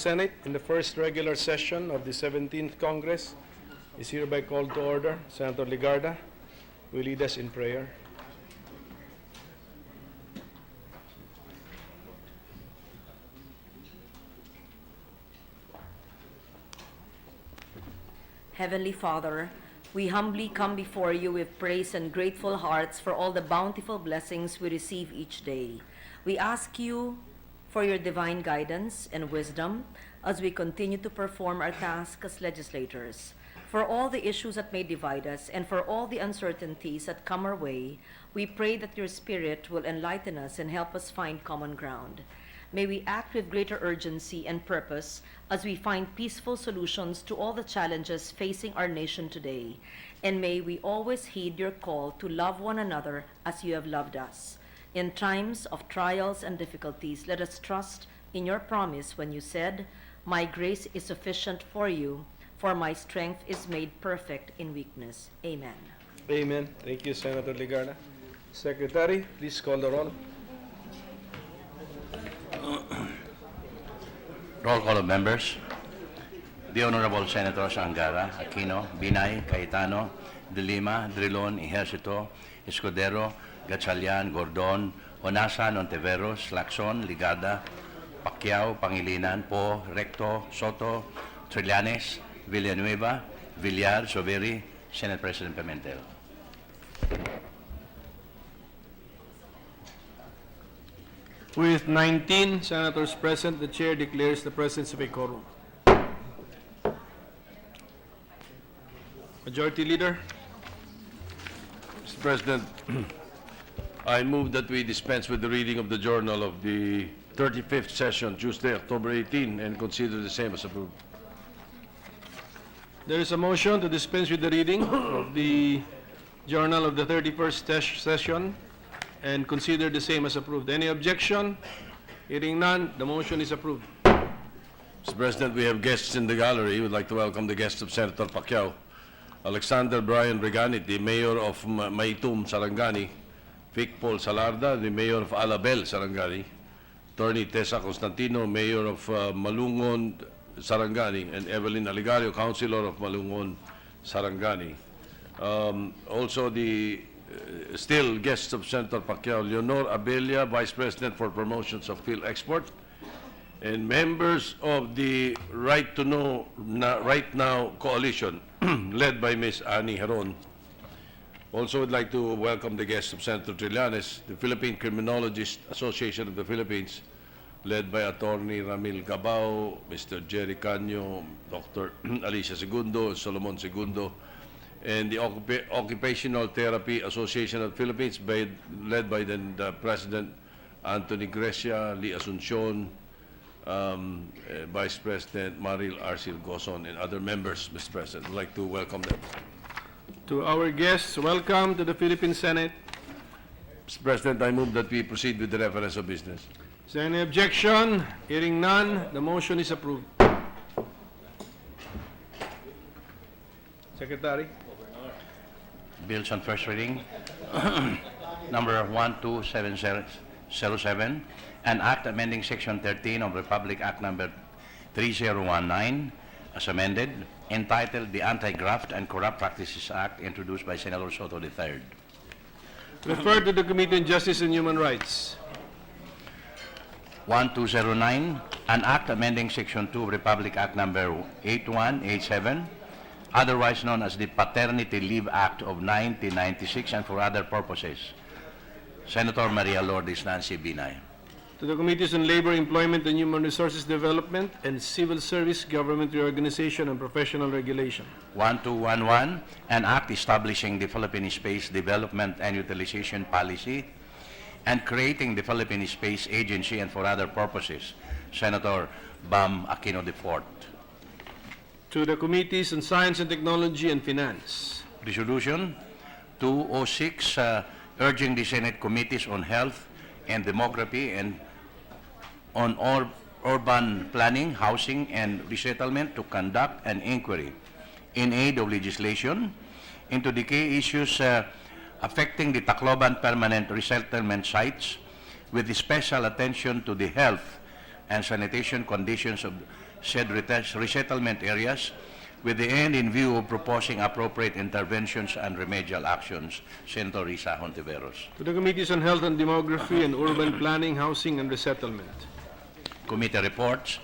Senate in the first regular session of the 17th Congress is hereby called to order. Senator Ligarda will lead us in prayer. Heavenly Father, we humbly come before you with praise and grateful hearts for all the bountiful blessings we receive each day. We ask you for your divine guidance and wisdom as we continue to perform our task as legislators. For all the issues that may divide us and for all the uncertainties that come our way, we pray that your Spirit will enlighten us and help us find common ground. May we act with greater urgency and purpose as we find peaceful solutions to all the challenges facing our nation today. And may we always heed your call to love one another as you have loved us. In times of trials and difficulties, let us trust in your promise when you said, "My grace is sufficient for you, for my strength is made perfect in weakness." Amen. Amen. Thank you, Senator Ligarda. Secretary, please call the roll. Roll call of members. The Honorable Senators Angara, Aquino, Binay, Cayetano, De Lima, Drilon, Ejercito, Escudero, Gatchalian, Gordon, Nasaan, Ontiveros, Lacson, Ligarda, Pacquiao, Pangilinan, Po, Recto, Soto, Trillanes, Villanueva, Villar, Soberi, Senate President Pimentel. With 19 senators present, the chair declares the presence of a quorum. Majority Leader. Mr. President, I move that we dispense with the reading of the journal of the 35th session, Tuesday, October 18, and consider the same as approved. There is a motion to dispense with the reading of the journal of the 31st session and consider the same as approved. Any objection? Hearing none, the motion is approved. Mr. President, we have guests in the gallery. We'd like to welcome the guests of Senator Pacquiao. Alexander Brian Reganit, the Mayor of Maitum, Sarangani. Vic Paul Salarda, the Mayor of Alabel, Sarangani. Attorney Tessa Constantino, Mayor of Malungon, Sarangani. And Evelyn Aligario, Councilor of Malungon, Sarangani. Also the still guests of Senator Pacquiao, Leonor Abelia, Vice President for Promotions of Field Export, and members of the Right to Know Right Now Coalition, led by Ms. Annie Heron. Also would like to welcome the guests of Senator Trillanes, the Philippine Criminologist Association of the Philippines, led by Attorney Ramil Cabao, Mr. Jerry Canyo, Dr. Alicia Segundo, Solomon Segundo, and the Occupational Therapy Association of the Philippines, led by the President Anthony Grecia, Lee Asuncion, Vice President Maril Arcil Gozon, and other members, Mr. President. I'd like to welcome them. To our guests, welcome to the Philippine Senate. Mr. President, I move that we proceed with the reference of business. Is there any objection? Hearing none, the motion is approved. Secretary. Bills on first reading. Number 12707, an act amending Section 13 of Republic Act Number 3019 as amended, entitled the Anti-Graft and Corrupt Practices Act, introduced by Senator Soto III. Referred to the Committee on Justice and Human Rights. 1209, an act amending Section 2 of Republic Act Number 8187, otherwise known as the Paternity Leave Act of 1996, and for other purposes. Senator Maria Lourdes Nancy Binay. To the Committees on Labor, Employment and Human Resources Development and Civil Service, Government Reorganization and Professional Regulation. 1211, an act establishing the Philippine Space Development and Utilization Policy and creating the Philippine Space Agency, and for other purposes. Senator Bam Aquino IV. To the Committees on Science and Technology and Finance. Resolution 206, urging the Senate Committees on Health and Demography and on urban planning, housing, and resettlement to conduct an inquiry in aid of legislation into the key issues affecting the Tacloban permanent resettlement sites, with special attention to the health, and sanitation conditions of said resettlement areas with the end in view of proposing appropriate interventions and remedial actions. Senator Risa Hontiveros. To the Committees on Health and Demography and Urban Planning, Housing and Resettlement. Committee reports.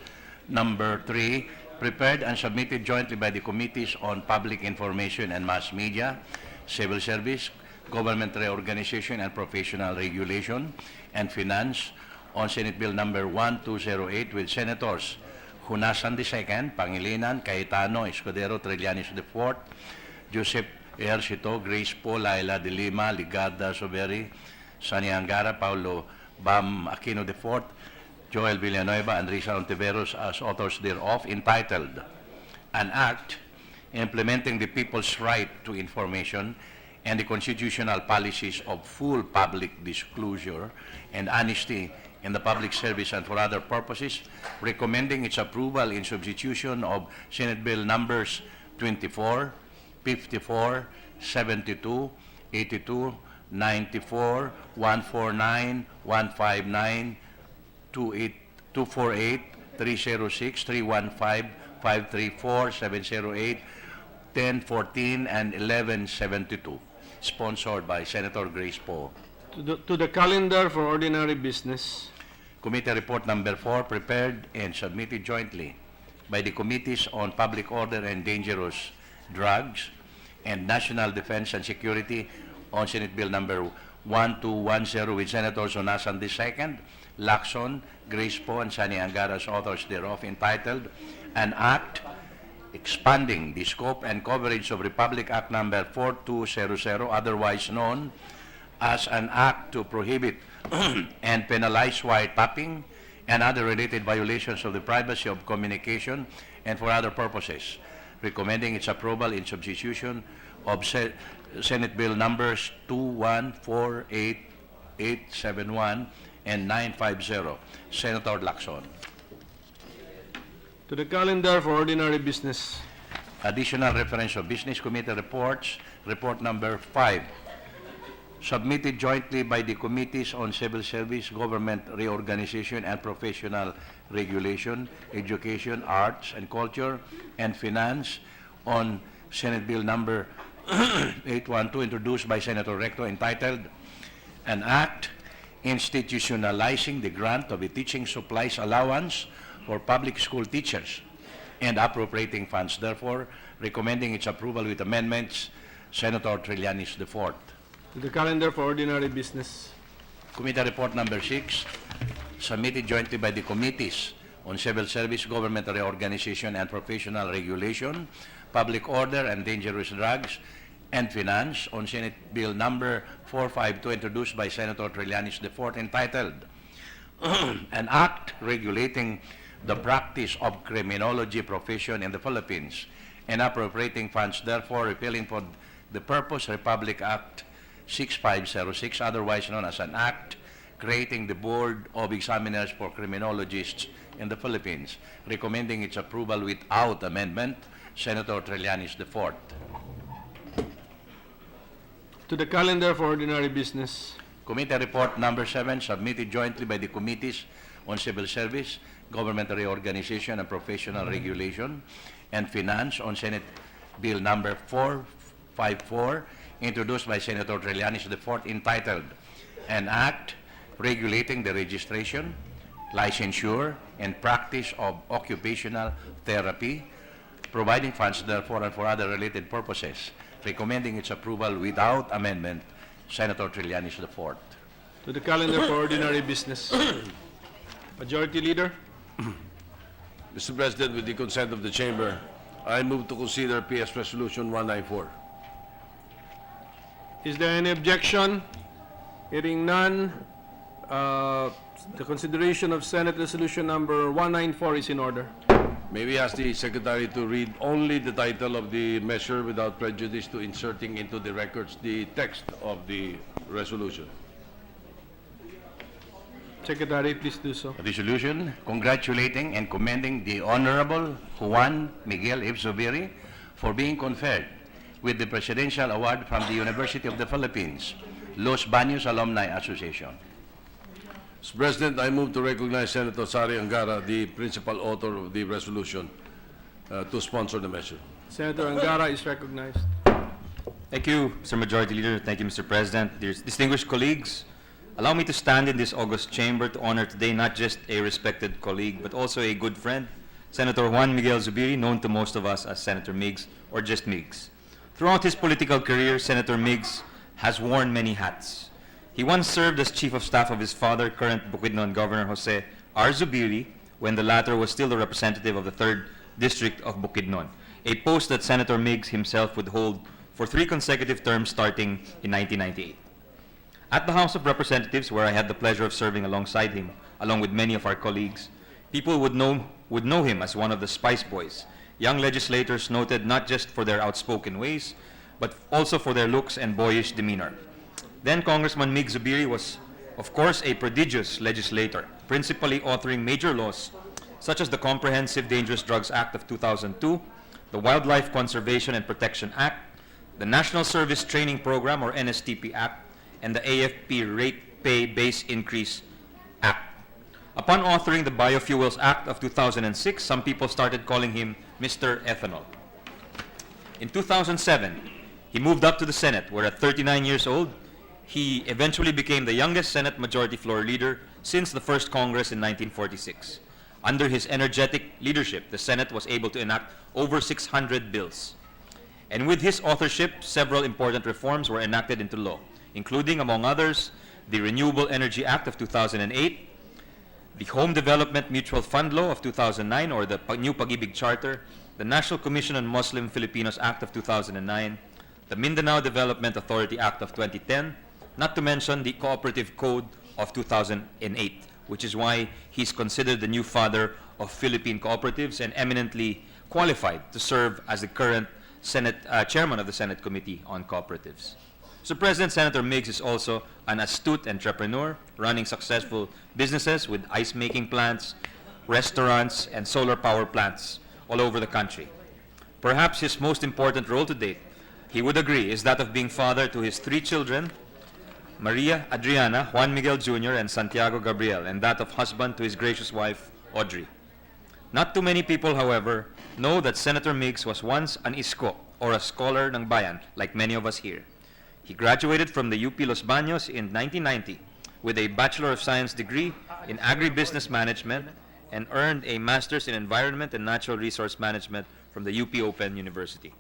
Number 3, prepared and submitted jointly by the Committees on Public Information and Mass Media, Civil Service, Government Reorganization and Professional Regulation, and Finance on Senate Bill number 1208 with Senators Nasaan II, Pangilinan, Cayetano, Escudero, Trillanes IV, Joseph Ejercito, Grace Paul, Laila de Lima, Ligarda Soberi, Sani Angara, Paulo Bam Aquino IV, Joel Villanueva, and Risa Ontiveros as authors thereof, entitled An Act Implementing the People's Right to Information and the Constitutional Policies of Full Public Disclosure and Honesty in the Public Service and for other purposes, recommending its approval in substitution of Senate Bill numbers 24, 54, 72, 82, 94, 149, 159, 248, 306, 315, 534, 708, 1014, and 1172, sponsored by Senator Grace Poe. To the calendar for ordinary business. Committee report number 4, prepared and submitted jointly by the Committees on Public Order and Dangerous Drugs and National Defense and Security on Senate Bill number 1210 with Senators Nasaan II, Lacson, Grace Poe, and Sani Angara as authors thereof, entitled An Act Expanding the Scope and Coverage of Republic Act number 4200, otherwise known as an act to prohibit and penalize wiretapping and other related violations of the privacy of communication and for other purposes, recommending its approval in substitution of Senate Bill numbers 2148, 871, and 950. Senator Lacson. To the calendar for ordinary business. Additional reference of Business Committee reports. Report number 5, submitted jointly by the Committees on Civil Service, Government Reorganization and Professional Regulation, Education, Arts and Culture, and Finance on Senate Bill number 812, introduced by Senator Recto, entitled An Act Institutionalizing the Grant of a Teaching Supplies Allowance for Public School Teachers and appropriating funds, therefore, recommending its approval with amendments. Senator Trillanes IV. To the calendar for ordinary business. Committee report number 6, submitted jointly by the Committees on Civil Service, Government Reorganization and Professional Regulation, Public Order and Dangerous Drugs, and Finance on Senate Bill number 452, introduced by Senator Trillanes IV, entitled An Act Regulating the Practice of Criminology Profession in the Philippines and appropriating funds, therefore, repealing for the purpose Republic Act 6506, otherwise known as an act creating the Board of Examiners for Criminologists in the Philippines, recommending its approval without amendment. Senator Trillanes IV. To the calendar for ordinary business. Committee report number 7, submitted jointly by the Committees on Civil Service, Government Reorganization and Professional Regulation, and Finance on Senate Bill number 454, introduced by Senator Trillanes IV, entitled An Act Regulating the Registration, Licensure, and Practice of Occupational Therapy, providing funds, therefore, and for other related purposes, recommending its approval without amendment. Senator Trillanes IV. To the calendar for ordinary business. Majority Leader. Mr. President, with the consent of the Chamber, I move to consider PS Resolution 194. Is there any objection? Hearing none, the consideration of Senate Resolution number 194 is in order. May we ask the Secretary to read only the title of the measure without prejudice to inserting into the records the text of the resolution. Secretary, please do so. A resolution congratulating and commending the Honorable Juan Miguel F. Zubiri for being conferred with the Presidential Award from the University of the Philippines, Los Baños Alumni Association. Mr. President, I move to recognize Senator Sari Angara, the principal author of the resolution, to sponsor the measure. Senator Angara is recognized. Thank you, Mr. Majority Leader. Thank you, Mr. President. Distinguished colleagues, allow me to stand in this august chamber to honor today not just a respected colleague, but also a good friend, Senator Juan Miguel Zubiri, known to most of us as Senator Migs, or just Migs. Throughout his political career, Senator Migs has worn many hats. He once served as Chief of Staff of his father, current Bukidnon Governor Jose R. Zubiri, when the latter was still the representative of the 3rd District of Bukidnon, a post that Senator Migs himself would hold for 3 consecutive terms starting in 1998. At the House of Representatives, where I had the pleasure of serving alongside him, along with many of our colleagues, people would know him as one of the Spice Boys, young legislators noted not just for their outspoken ways, but also for their looks and boyish demeanor. Then Congressman Mig Zubiri was, of course, a prodigious legislator, principally authoring major laws such as the Comprehensive Dangerous Drugs Act of 2002, the Wildlife Conservation and Protection Act, the National Service Training Program, or NSTP Act, and the AFP Rate Pay Base Increase Act. Upon authoring the Biofuels Act of 2006, some people started calling him Mr. Ethanol. In 2007, he moved up to the Senate, where at 39 years old, he eventually became the youngest Senate Majority Floor Leader since the first Congress in 1946. Under his energetic leadership, the Senate was able to enact over 600 bills. And with his authorship, several important reforms were enacted into law, including, among others, the Renewable Energy Act of 2008, the Home Development Mutual Fund Law of 2009, or the New Pag-ibig Charter, the National Commission on Muslim Filipinos Act of 2009, the Mindanao Development Authority Act of 2010, not to mention the Cooperative Code of 2008, which is why he's considered the new father of Philippine cooperatives and eminently qualified to serve as the current chairman of the Senate Committee on Cooperatives. So President, Senator Migs is also an astute entrepreneur running successful businesses with ice-making plants, restaurants, and solar power plants all over the country. Perhaps his most important role to date, he would agree, is that of being father to his 3 children, Maria Adriana, Juan Miguel Jr., and Santiago Gabriel, and that of husband to his gracious wife, Audrey. Not too many people, however, know that Senator Migs was once an isko, or a scholar ng bayan, like many of us here. He graduated from the UP Los Baños in 1990 with a Bachelor of Science degree in Agribusiness Management and earned a Master's in Environment and Natural Resource Management from the UP Open University.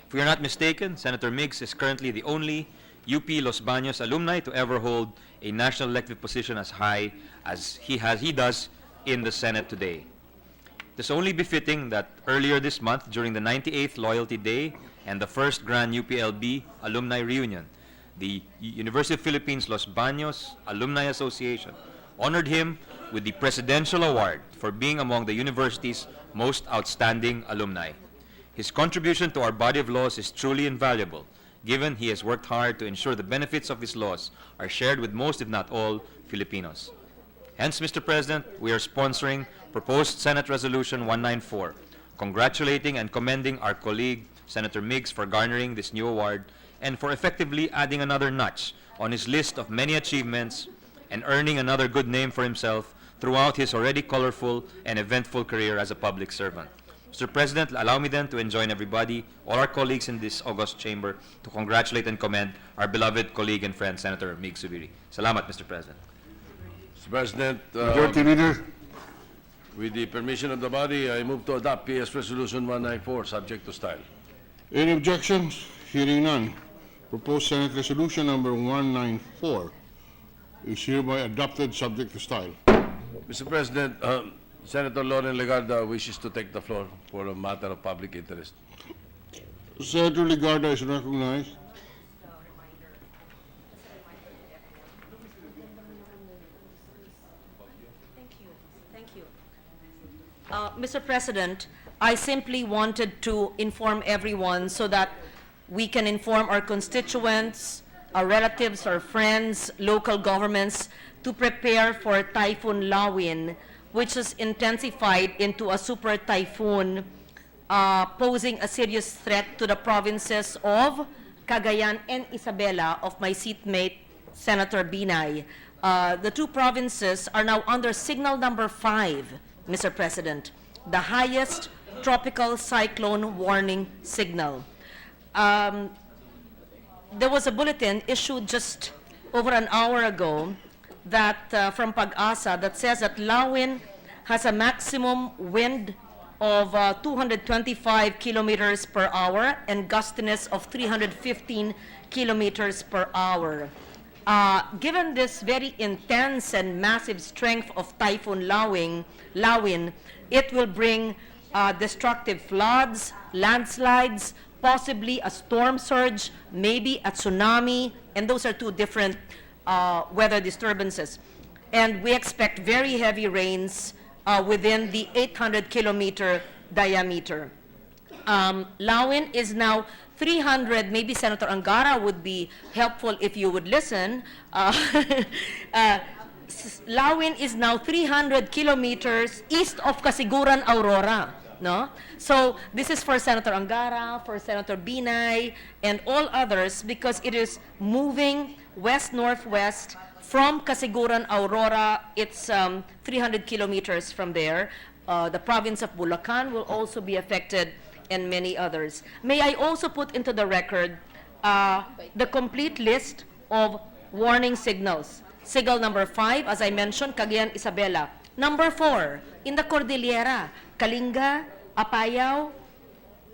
If we are not mistaken, Senator Migs is currently the only UP Los Baños alumni to ever hold a national elective position as high as he does in the Senate today. It is only befitting that earlier this month, during the 98th Loyalty Day and the first Grand UPLB Alumni Reunion, the University of Philippines Los Baños Alumni Association honored him with the Presidential Award for being among the university's most outstanding alumni. His contribution to our body of laws is truly invaluable, given he has worked hard to ensure the benefits of his laws are shared with most, if not all, Filipinos. Hence, Mr. President, we are sponsoring proposed Senate Resolution 194, congratulating and commending our colleague, Senator Migs, for garnering this new award and for effectively adding another notch on his list of many achievements and earning another good name for himself throughout his already colorful and eventful career as a public servant. Mr. President, allow me then to join everybody, all our colleagues in this august chamber, to congratulate and commend our beloved colleague and friend, Senator Mig Zubiri. Salamat, Mr. President. Mr. President, Majority Leader. with the permission of the body, I move to adopt PS Resolution 194, subject to style. Any objections? Hearing none. Proposed Senate Resolution number 194 is hereby adopted subject to style. Mr. President, Senator Loren Legarda wishes to take the floor for a matter of public interest. Senator Legarda is recognized. Thank you. Mr. President, I simply wanted to inform everyone so that we can inform our constituents, our relatives, our friends, local governments to prepare for Typhoon Lawin, which has intensified into a super typhoon, posing a serious threat to the provinces of Cagayan and Isabela of my seatmate, Senator Binay. The two provinces are now under signal number 5, Mr. President, the highest tropical cyclone warning signal. There was a bulletin issued just over an hour ago that from Pag-asa that says that Lawin has a maximum wind of 225 kilometers per hour and gustiness of 315 kilometers per hour. Given this very intense and massive strength of Typhoon Lawin, it will bring destructive floods, landslides, possibly a storm surge, maybe a tsunami, and those are two different weather disturbances. And we expect very heavy rains within the 800-kilometer diameter. Lawin is now 300, maybe Senator Angara would be helpful if you would listen. Lawin is now 300 kilometers east of Casiguran, Aurora. No? So this is for Senator Angara, for Senator Binay, and all others because it is moving west-northwest from Casiguran, Aurora. It's 300 kilometers from there. The province of Bulacan will also be affected and many others. May I also put into the record the complete list of warning signals. Signal number 5, as I mentioned, Cagayan, Isabela. Number 4, in the Cordillera, Kalinga, Apayao,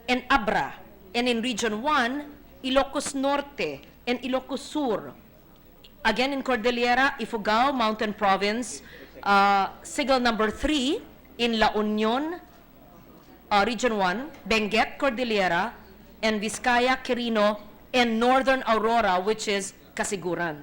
and Abra. And in Region 1, Ilocos Norte and Ilocos Sur. Again in Cordillera, Ifugao, Mountain Province. Signal number 3, in La Union, Region 1, Benguet, Cordillera, and Vizcaya, Quirino, and Northern Aurora, which is Casiguran.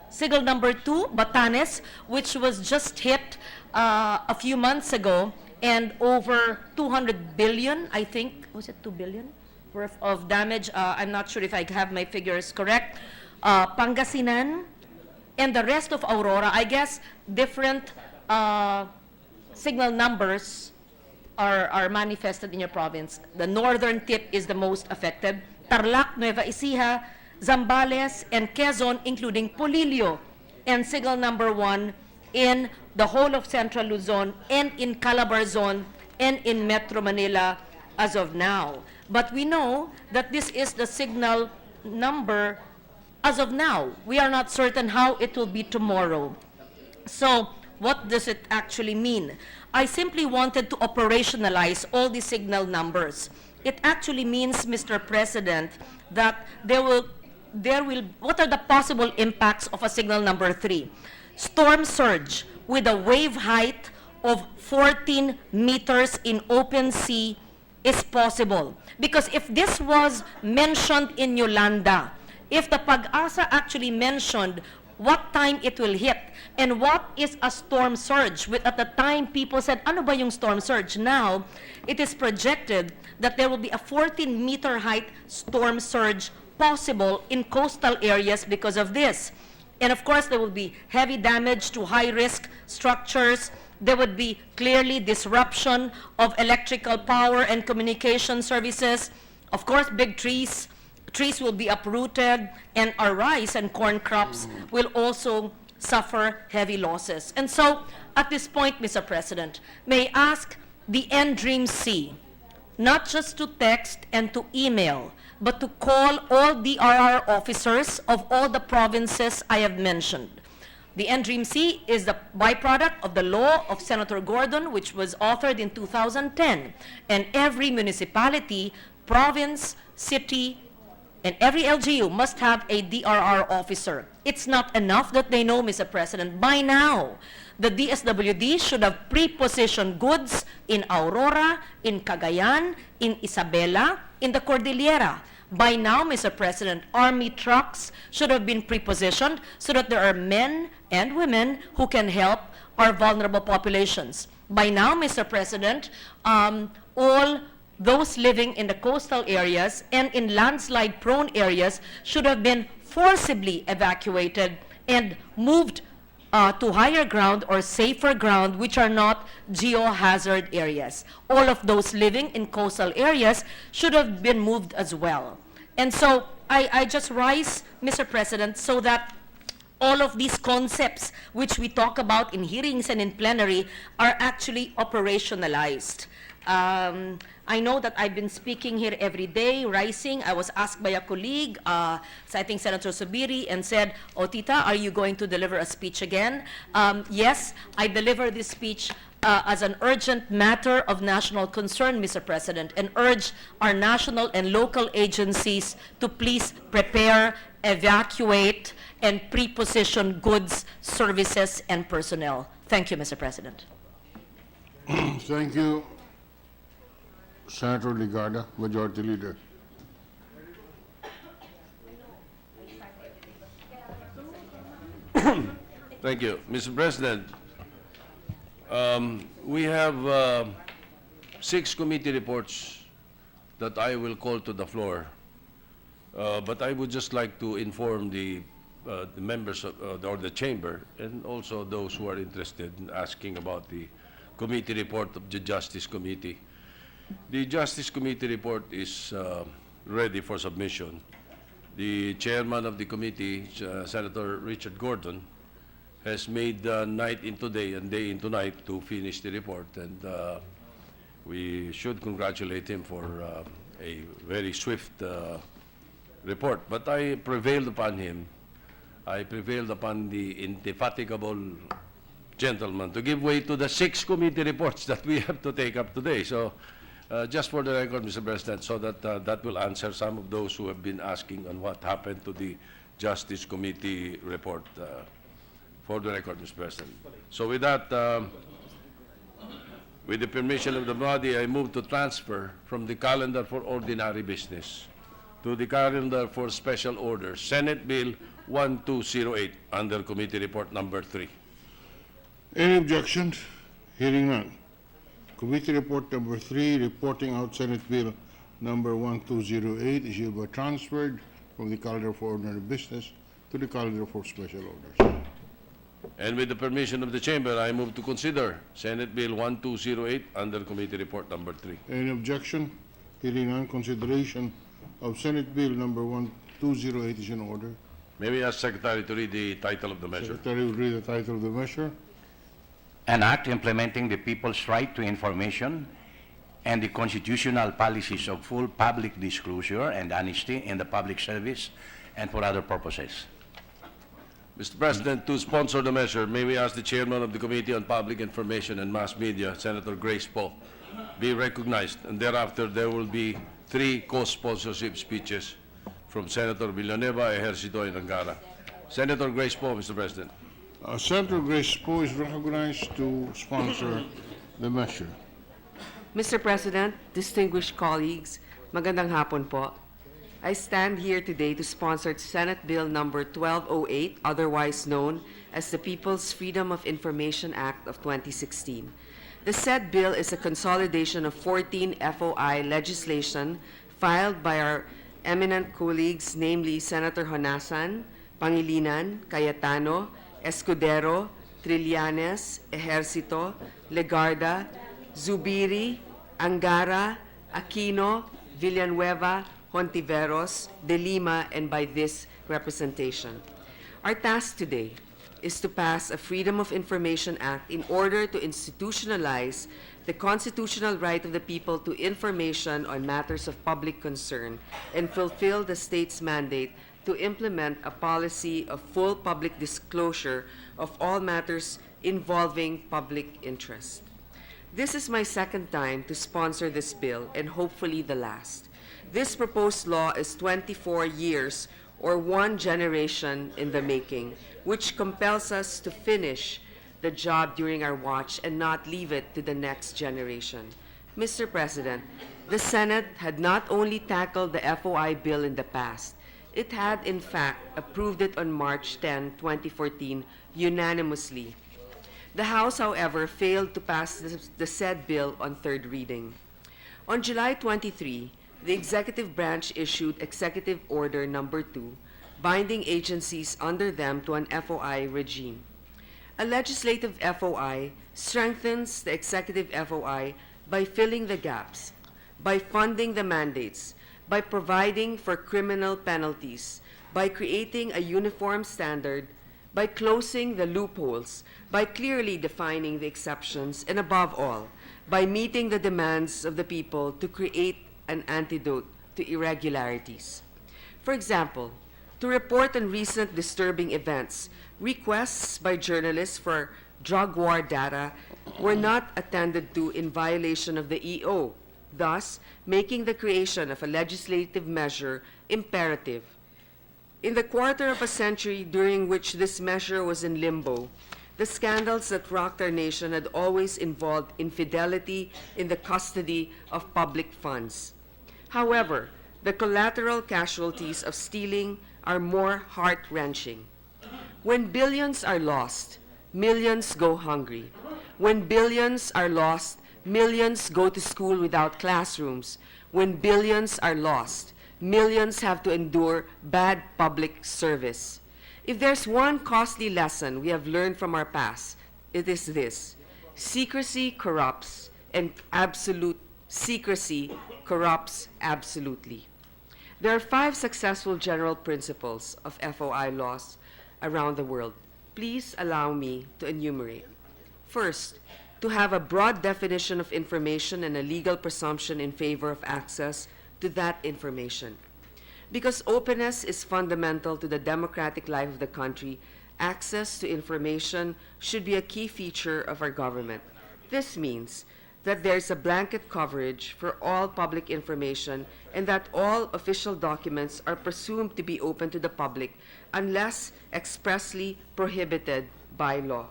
Signal number 2, Batanes, which was just hit a few months ago, and over 200 billion, I think, was it 2 billion worth of damage? I'm not sure if I have my figures correct. Pangasinan, and the rest of Aurora, I guess different signal numbers are manifested in your province. The northern tip is the most affected. Tarlac, Nueva Ecija, Zambales, and Quezon, including Polillo. And signal number 1 in the whole of Central Luzon, and in Calabar Zone, and in Metro Manila as of now. But we know that this is the signal number as of now. We are not certain how it will be tomorrow. So what does it actually mean? I simply wanted to operationalize all the signal numbers. It actually means, Mr. President, that what are the possible impacts of a signal number 3? Storm surge with a wave height of 14 meters in open sea is possible. Because if this was mentioned in Yolanda, if the Pag-asa actually mentioned what time it will hit, and what is a storm surge? At the time, people said, ano ba yung storm surge? Now, it is projected that there will be a 14-meter height storm surge possible in coastal areas because of this. And of course, there will be heavy damage to high-risk structures. There would be clearly disruption of electrical power and communication services. Of course, big trees will be uprooted, and our rice and corn crops will also suffer heavy losses. And so, at this point, Mr. President, may I ask the NDREAM-C not just to text and to email, but to call all DRR officers of all the provinces I have mentioned. The NDREAM-C is the byproduct of the law of Senator Gordon, which was authored in 2010. And every municipality, province, city, and every LGU must have a DRR officer. It's not enough that they know, Mr. President. By now, the DSWD should have pre-positioned goods in Aurora, in Cagayan, in Isabela, in the Cordillera. By now, Mr. President, Army trucks should have been pre-positioned so that there are men and women who can help our vulnerable populations. By now, Mr. President, all those living in the coastal areas and in landslide-prone areas should have been forcibly evacuated and moved to higher ground or safer ground, which are not geohazard areas. All of those living in coastal areas should have been moved as well. And so I just rise, Mr. President, so that all of these concepts which we talk about in hearings and in plenary are actually operationalized. I know that I've been speaking here every day, rising. I was asked by a colleague, citing Senator Subiri, and said, "Oh, Tita, are you going to deliver a speech again?" Yes, I deliver this speech as an urgent matter of national concern, Mr. President, and urge our national and local agencies to please prepare, evacuate, and pre-position goods, services, and personnel. Thank you, Mr. President. Thank you, Senator Ligarda, Majority Leader. Thank you. Mr. President, we have 6 committee reports that I will call to the floor. But I would just like to inform the members of, or the chamber, and also those who are interested in asking about the committee report of the Justice Committee. The Justice Committee report is ready for submission. The chairman of the committee, Senator Richard Gordon, has made night into day and day into night to finish the report, and we should congratulate him for a very swift report. But I prevailed upon him. I prevailed upon the indefatigable gentleman to give way to the 6 committee reports that we have to take up today. So just for the record, Mr. President, so that that will answer some of those who have been asking on what happened to the Justice Committee report. For the record, Mr. President. So with that, with the permission of the body, I move to transfer from the calendar for ordinary business to the calendar for special orders, Senate Bill 1208, under Committee Report Number 3. Any objections? Hearing none. Committee Report Number 3, reporting out Senate Bill Number 1208, is hereby transferred from the calendar for ordinary business to the calendar for special orders. And with the permission of the chamber, I move to consider Senate Bill 1208 under Committee Report Number 3. Any objection? Hearing none, consideration of Senate Bill Number 1208 is in order. May we ask Secretary to read the title of the measure? Secretary will read the title of the measure. An act implementing the people's right to information and the constitutional policies of full public disclosure and honesty in the public service and for other purposes. Mr. President, to sponsor the measure, may we ask the Chairman of the Committee on Public Information and Mass Media, Senator Grace Poe, be recognized, and thereafter there will be 3 co-sponsorship speeches from Senator Villanueva, Ejercito, and Angara. Senator Grace Poe, Mr. President. Senator Grace Poe is recognized to sponsor the measure. Mr. President, distinguished colleagues, magandang hapon po. I stand here today to sponsor Senate Bill Number 1208, otherwise known as the People's Freedom of Information Act of 2016. The said bill is a consolidation of 14 FOI legislation filed by our eminent colleagues, namely Senator Nasaan, Pangilinan, Cayetano, Escudero, Trillanes, Ejercito, Legarda, Zubiri, Angara, Aquino, Villanueva, Hontiveros, De Lima, and by this representation. Our task today is to pass a Freedom of Information Act in order to institutionalize the constitutional right of the people to information on matters of public concern and fulfill the state's mandate to implement a policy of full public disclosure of all matters involving public interest. This is my second time to sponsor this bill and hopefully the last. This proposed law is 24 years or 1 generation in the making, which compels us to finish the job during our watch and not leave it to the next generation. Mr. President, the Senate had not only tackled the FOI bill in the past, it had in fact approved it on March 10, 2014, unanimously. The House, however, failed to pass the said bill on 3rd reading. On July 23, the executive branch issued Executive Order Number 2, binding agencies under them to an FOI regime. A legislative FOI strengthens the executive FOI by filling the gaps, by funding the mandates, by providing for criminal penalties, by creating a uniform standard, by closing the loopholes, by clearly defining the exceptions, and above all, by meeting the demands of the people to create an antidote to irregularities. For example, to report on recent disturbing events, requests by journalists for drug war data were not attended to in violation of the EO, thus making the creation of a legislative measure imperative. In the quarter of a century during which this measure was in limbo, the scandals that rocked our nation had always involved infidelity in the custody of public funds. However, the collateral casualties of stealing are more heart-wrenching. When billions are lost, millions go hungry. When billions are lost, millions go to school without classrooms. When billions are lost, millions have to endure bad public service. If there's one costly lesson we have learned from our past, it is this: secrecy corrupts, and absolute secrecy corrupts absolutely. There are 5 successful general principles of FOI laws around the world. Please allow me to enumerate. First, to have a broad definition of information and a legal presumption in favor of access to that information. Because openness is fundamental to the democratic life of the country, access to information should be a key feature of our government. This means that there is a blanket coverage for all public information and that all official documents are presumed to be open to the public unless expressly prohibited by law.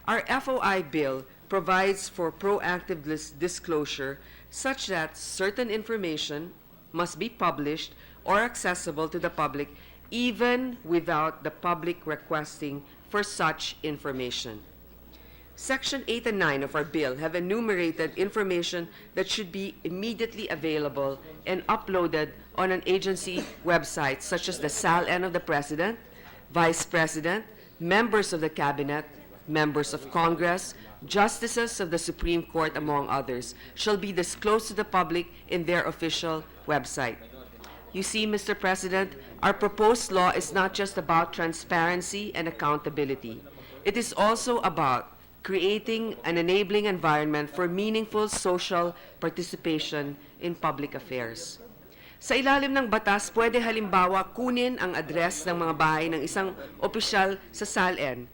Our FOI bill provides for proactive disclosure such that certain information must be published or accessible to the public even without the public requesting for such information. Section 8 and 9 of our bill have enumerated information that should be immediately available and uploaded on an agency website such as the SALN of the President, Vice President, members of the Cabinet, members of Congress, justices of the Supreme Court, among others, shall be disclosed to the public in their official website. You see, Mr. President, our proposed law is not just about transparency and accountability. It is also about creating an enabling environment for meaningful social participation in public affairs. Sa ilalim ng batas, pwede halimbawa kunin ang address ng mga bahay ng isang opisyal sa SALN,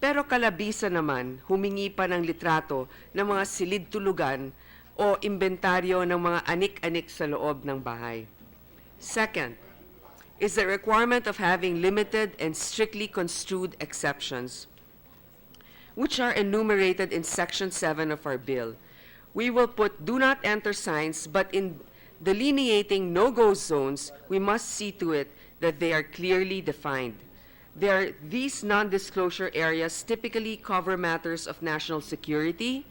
pero kalabisan naman humingi pa ng litrato ng mga silid-tulugan o imbentaryo ng mga anik-anik sa loob ng bahay. Second, is the requirement of having limited and strictly construed exceptions, which are enumerated in Section 7 of our bill. We will put do not enter signs, but in delineating no-go zones, we must see to it that they are clearly defined. These non-disclosure areas typically cover matters of national security,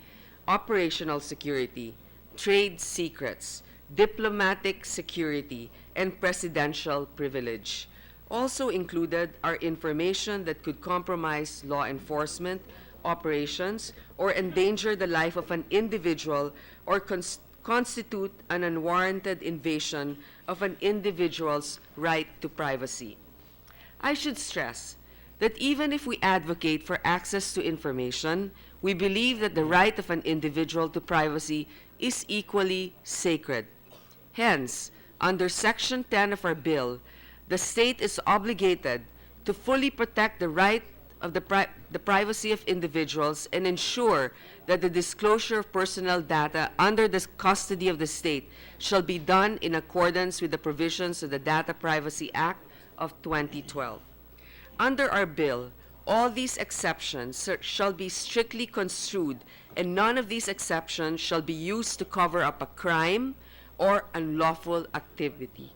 operational security, trade secrets, diplomatic security, and presidential privilege. Also included are information that could compromise law enforcement operations or endanger the life of an individual or constitute an unwarranted invasion of an individual's right to privacy. I should stress that even if we advocate for access to information, we believe that the right of an individual to privacy is equally sacred. Hence, under Section 10 of our bill, the state is obligated to fully protect the right of the privacy of individuals and ensure that the disclosure of personal data under the custody of the state shall be done in accordance with the provisions of the Data Privacy Act of 2012. Under our bill, all these exceptions shall be strictly construed, and none of these exceptions shall be used to cover up a crime or unlawful activity.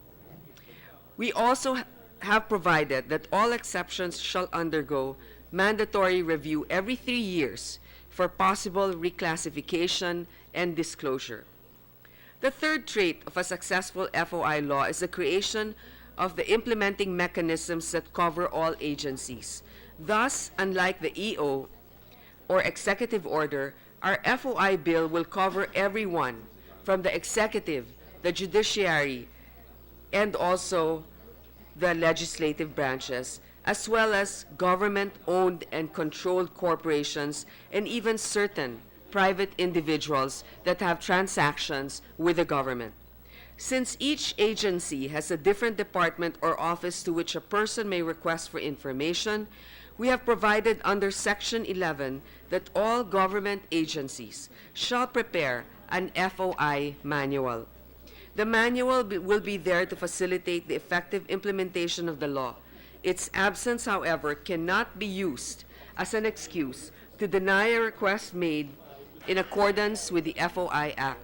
We also have provided that all exceptions shall undergo mandatory review every 3 years for possible reclassification and disclosure. The third trait of a successful FOI law is the creation of the implementing mechanisms that cover all agencies. Thus, unlike the EO or executive order, our FOI bill will cover everyone from the executive, the judiciary, and also the legislative branches, as well as government-owned and controlled corporations, and even certain private individuals that have transactions with the government. Since each agency has a different department or office to which a person may request for information, we have provided under Section 11 that all government agencies shall prepare an FOI manual. The manual will be there to facilitate the effective implementation of the law. Its absence, however, cannot be used as an excuse to deny a request made in accordance with the FOI Act.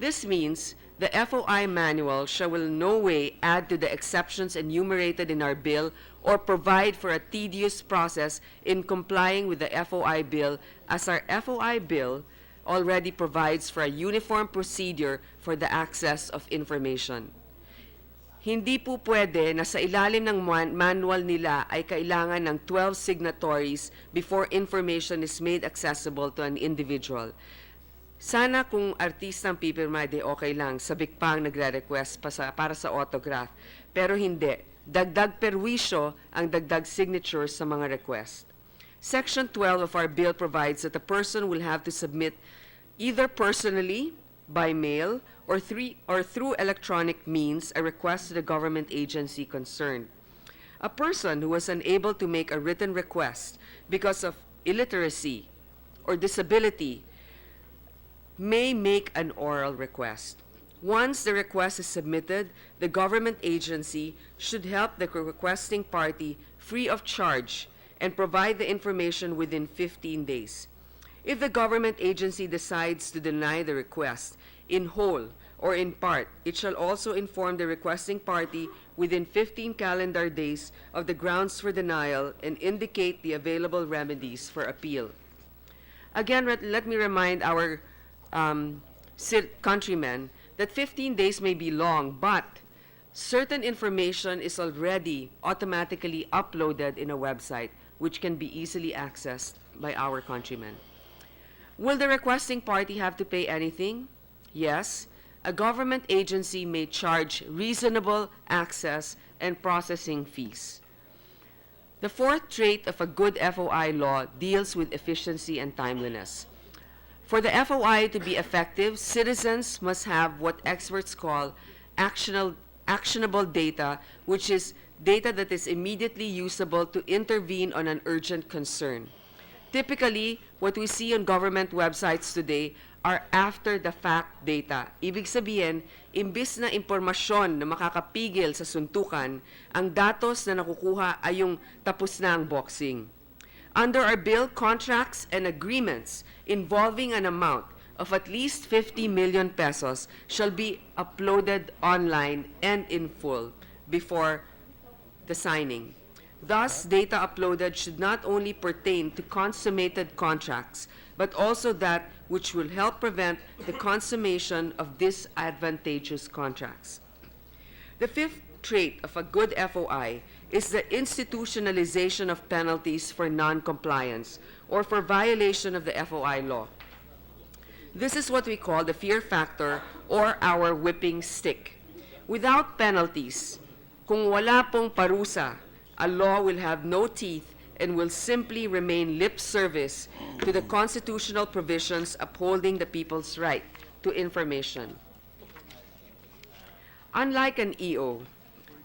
This means the FOI manual shall in no way add to the exceptions enumerated in our bill or provide for a tedious process in complying with the FOI bill, as our FOI bill already provides for a uniform procedure for the access of information. Hindi po pwede na sa ilalim ng manual nila ay kailangan ng 12 signatories before information is made accessible to an individual. Sana kung artistang pipirma, di okay lang, sabik pang nagre-request para sa autograph. Pero hindi. Dagdag perwisyo ang dagdag signatures sa mga request. Section 12 of our bill provides that the person will have to submit either personally, by mail, or through electronic means a request to the government agency concerned. A person who was unable to make a written request because of illiteracy or disability may make an oral request. Once the request is submitted, the government agency should help the requesting party free of charge and provide the information within 15 days. If the government agency decides to deny the request in whole or in part, it shall also inform the requesting party within 15 calendar days of the grounds for denial and indicate the available remedies for appeal. Again, let me remind our countrymen that 15 days may be long, but certain information is already automatically uploaded in a website which can be easily accessed by our countrymen. Will the requesting party have to pay anything? Yes. A government agency may charge reasonable access and processing fees. The fourth trait of a good FOI law deals with efficiency and timeliness. For the FOI to be effective, citizens must have what experts call actionable data, which is data that is immediately usable to intervene on an urgent concern. Typically, what we see on government websites today are after-the-fact data. Ibig sabihin, imbis na impormasyon na makakapigil sa suntukan, ang datos na nakukuha ay yung tapos na ang boxing. Under our bill, contracts and agreements involving an amount of at least 50 million pesos shall be uploaded online and in full before the signing. Thus, data uploaded should not only pertain to consummated contracts, but also that which will help prevent the consummation of disadvantageous contracts. The fifth trait of a good FOI is the institutionalization of penalties for non-compliance or for violation of the FOI law. This is what we call the fear factor or our whipping stick. Without penalties, kung wala pong parusa, a law will have no teeth and will simply remain lip service to the constitutional provisions upholding the people's right to information. Unlike an EO,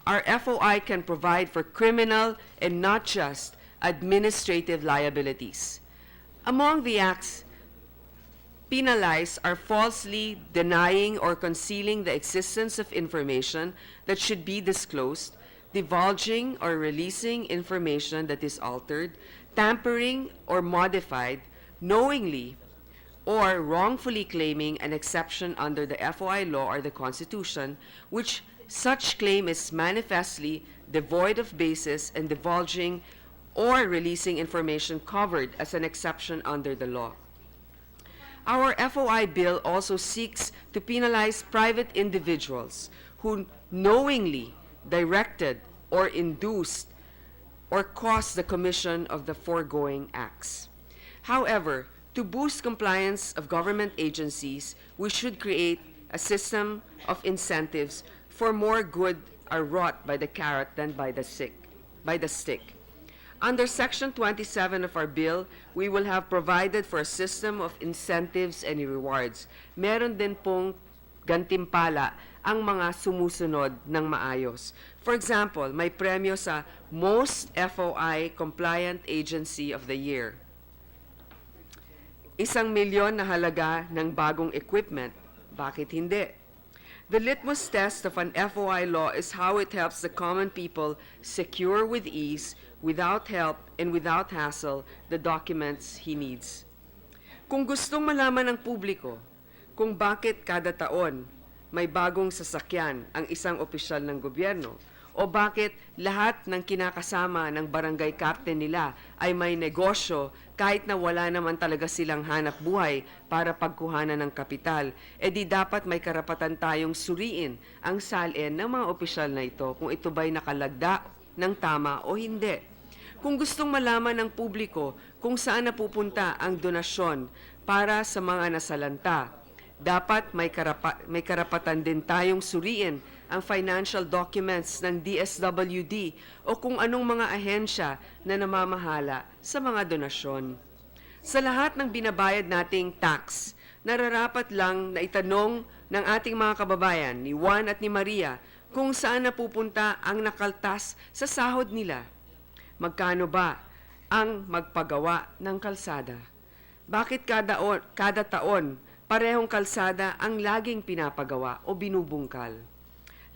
our FOI can provide for criminal and not just administrative liabilities. Among the acts penalized are falsely denying or concealing the existence of information that should be disclosed, divulging or releasing information that is altered, tampering or modified, knowingly or wrongfully claiming an exception under the FOI law or the Constitution, which such claim is manifestly devoid of basis, and divulging or releasing information covered as an exception under the law. Our FOI bill also seeks to penalize private individuals who knowingly directed or induced or caused the commission of the foregoing acts. However, to boost compliance of government agencies, we should create a system of incentives for more good are wrought by the carrot than by the stick. by the stick. Under Section 27 of our bill, we will have provided for a system of incentives and rewards. Meron din pong gantimpala ang mga sumusunod ng maayos. For example, may premyo sa Most FOI Compliant Agency of the Year. 1 milyon na halaga ng bagong equipment. Bakit hindi? The litmus test of an FOI law is how it helps the common people secure with ease, without help, and without hassle, the documents he needs. Kung gustong malaman ng publiko kung bakit kada taon may bagong sasakyan ang isang opisyal ng gobyerno, o bakit lahat ng kinakasama ng barangay captain nila ay may negosyo kahit na wala naman talaga silang hanap buhay para pagkuhanan ng kapital, di dapat may karapatan tayong suriin ang salin ng mga opisyal na ito kung ito ba'y nakalagda ng tama o hindi. Kung gustong malaman ng publiko kung saan napupunta ang donasyon para sa mga nasalanta, dapat may karapatan din tayong suriin ang financial documents ng DSWD o kung anong mga ahensya na namamahala sa mga donasyon. Sa lahat ng binabayad nating tax, nararapat lang na itanong ng ating mga kababayan, ni Juan at ni Maria, kung saan napupunta ang nakaltas sa sahod nila. Magkano ba ang magpagawa ng kalsada? Bakit kada taon parehong kalsada ang laging pinapagawa o binubungkal?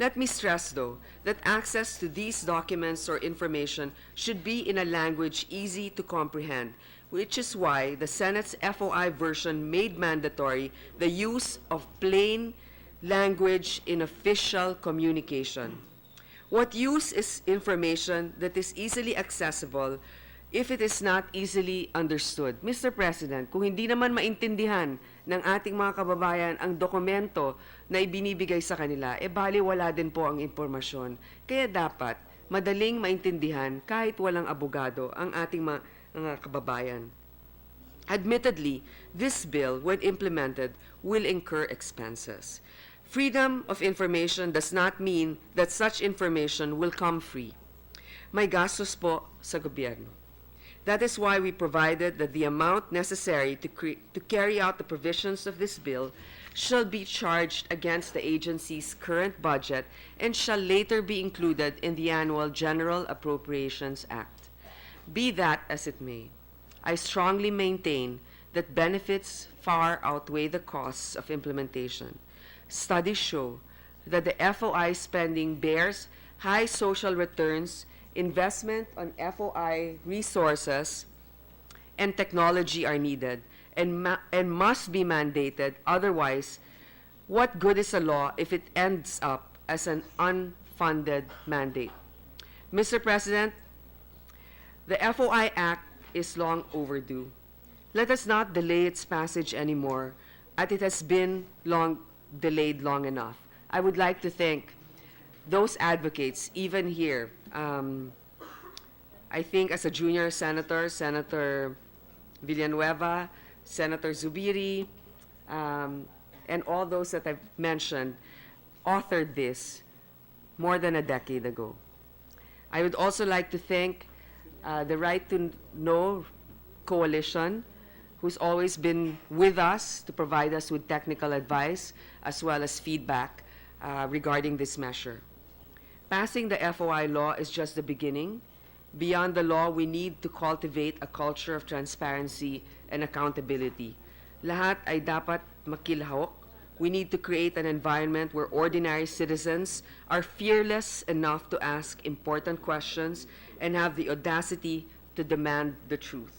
Let me stress, though, that access to these documents or information should be in a language easy to comprehend, which is why the Senate's FOI version made mandatory the use of plain language in official communication. What use is information that is easily accessible if it is not easily understood? Mr. President, kung hindi naman maintindihan ng ating mga kababayan ang dokumento na ibinibigay sa kanila, bali wala din po ang impormasyon. Kaya dapat madaling maintindihan kahit walang abogado ang ating mga kababayan. Admittedly, this bill, when implemented, will incur expenses. Freedom of information does not mean that such information will come free. May gastos po sa gobyerno. That is why we provided that the amount necessary to carry out the provisions of this bill shall be charged against the agency's current budget and shall later be included in the annual General Appropriations Act. Be that as it may, I strongly maintain that benefits far outweigh the costs of implementation. Studies show that the FOI spending bears high social returns. Investment on FOI resources and technology are needed and must be mandated. Otherwise, what good is a law if it ends up as an unfunded mandate? Mr. President, the FOI Act is long overdue. Let us not delay its passage anymore, as it has been delayed long enough. I would like to thank those advocates, even here. I think as a junior senator, Senator Villanueva, Senator Zubiri, and all those that I've mentioned, authored this more than a decade ago. I would also like to thank the Right to Know Coalition, who's always been with us to provide us with technical advice as well as feedback regarding this measure. Passing the FOI law is just the beginning. Beyond the law, we need to cultivate a culture of transparency and accountability. Lahat ay dapat makilahok. We need to create an environment where ordinary citizens are fearless enough to ask important questions and have the audacity to demand the truth.